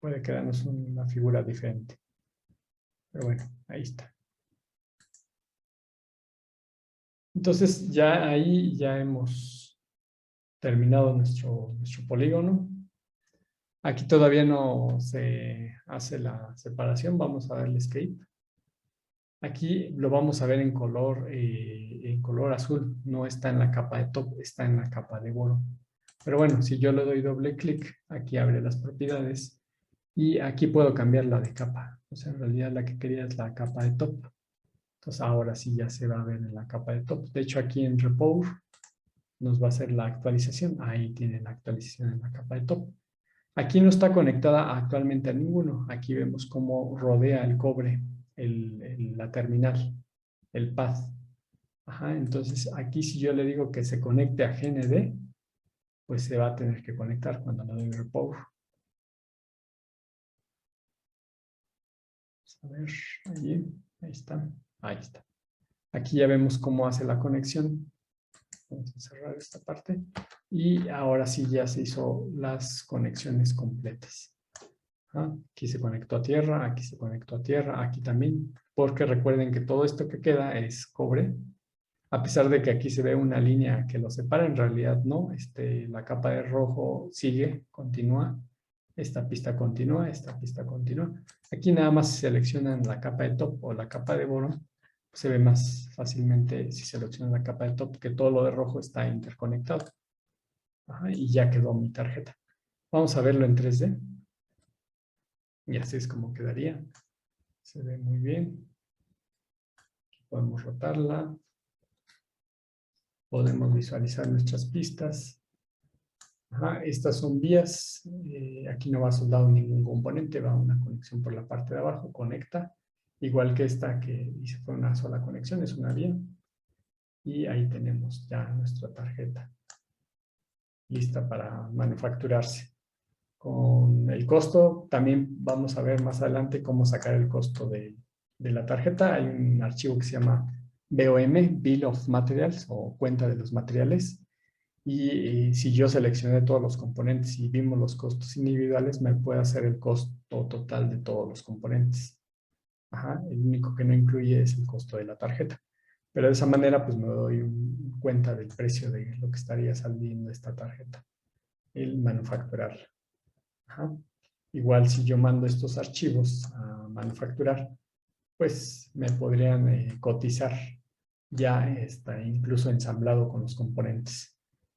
Puede quedarnos una figura diferente. Pero bueno, ahí está. Entonces ya ahí ya hemos terminado nuestro polígono. Aquí todavía no se hace la separación. Vamos a darle escape. Aquí lo vamos a ver en color azul. No está en la capa de top, está en la capa de bottom. Pero bueno, si yo le doy doble clic, aquí abre las propiedades y aquí puedo cambiarla de capa. O sea, en realidad la que quería es la capa de top. Entonces ahora sí ya se va a ver en la capa de top. De hecho, aquí en Report nos va a hacer la actualización. Ahí tiene la actualización en la capa de top. Aquí no está conectada actualmente a ninguno. Aquí vemos cómo rodea el cobre la terminal, el path. Ajá, entonces aquí si yo le digo que se conecte a GND, pues se va a tener que conectar cuando le doy Repower. Vamos a ver, ahí está, ahí está. Aquí ya vemos cómo hace la conexión. Vamos a cerrar esta parte. Y ahora sí ya se hizo las conexiones completas. Aquí se conectó a tierra, aquí se conectó a tierra, aquí también, porque recuerden que todo esto que queda es cobre, a pesar de que aquí se ve una línea que lo separa, en realidad no, la capa de rojo sigue, continúa, esta pista continúa, esta pista continúa. Aquí nada más seleccionan la capa de top o la capa de bottom, se ve más fácilmente si seleccionan la capa de top que todo lo de rojo está interconectado. Y ya quedó mi tarjeta. Vamos a verlo en 3D. Y así es como quedaría. Se ve muy bien. Podemos rotarla. Podemos visualizar nuestras pistas. Estas son vías. Aquí no va soldado ningún componente. Va una conexión por la parte de abajo. Conecta. Igual que esta que hice fue una sola conexión. Es una vía. Y ahí tenemos ya nuestra tarjeta. Lista para manufacturarse. Con el costo, también vamos a ver más adelante cómo sacar el costo de la tarjeta. Hay un archivo que se llama BOM, Bill of Materials, o cuenta de los materiales. Y si yo seleccioné todos los componentes y vimos los costos individuales, me puede hacer el costo total de todos los componentes. El único que no incluye es el costo de la tarjeta. Pero de esa manera, pues me doy cuenta del precio de lo que estaría saliendo esta tarjeta, el manufacturarla. Ajá. Igual si yo mando estos archivos a manufacturar, pues me podrían cotizar ya está incluso ensamblado con los componentes.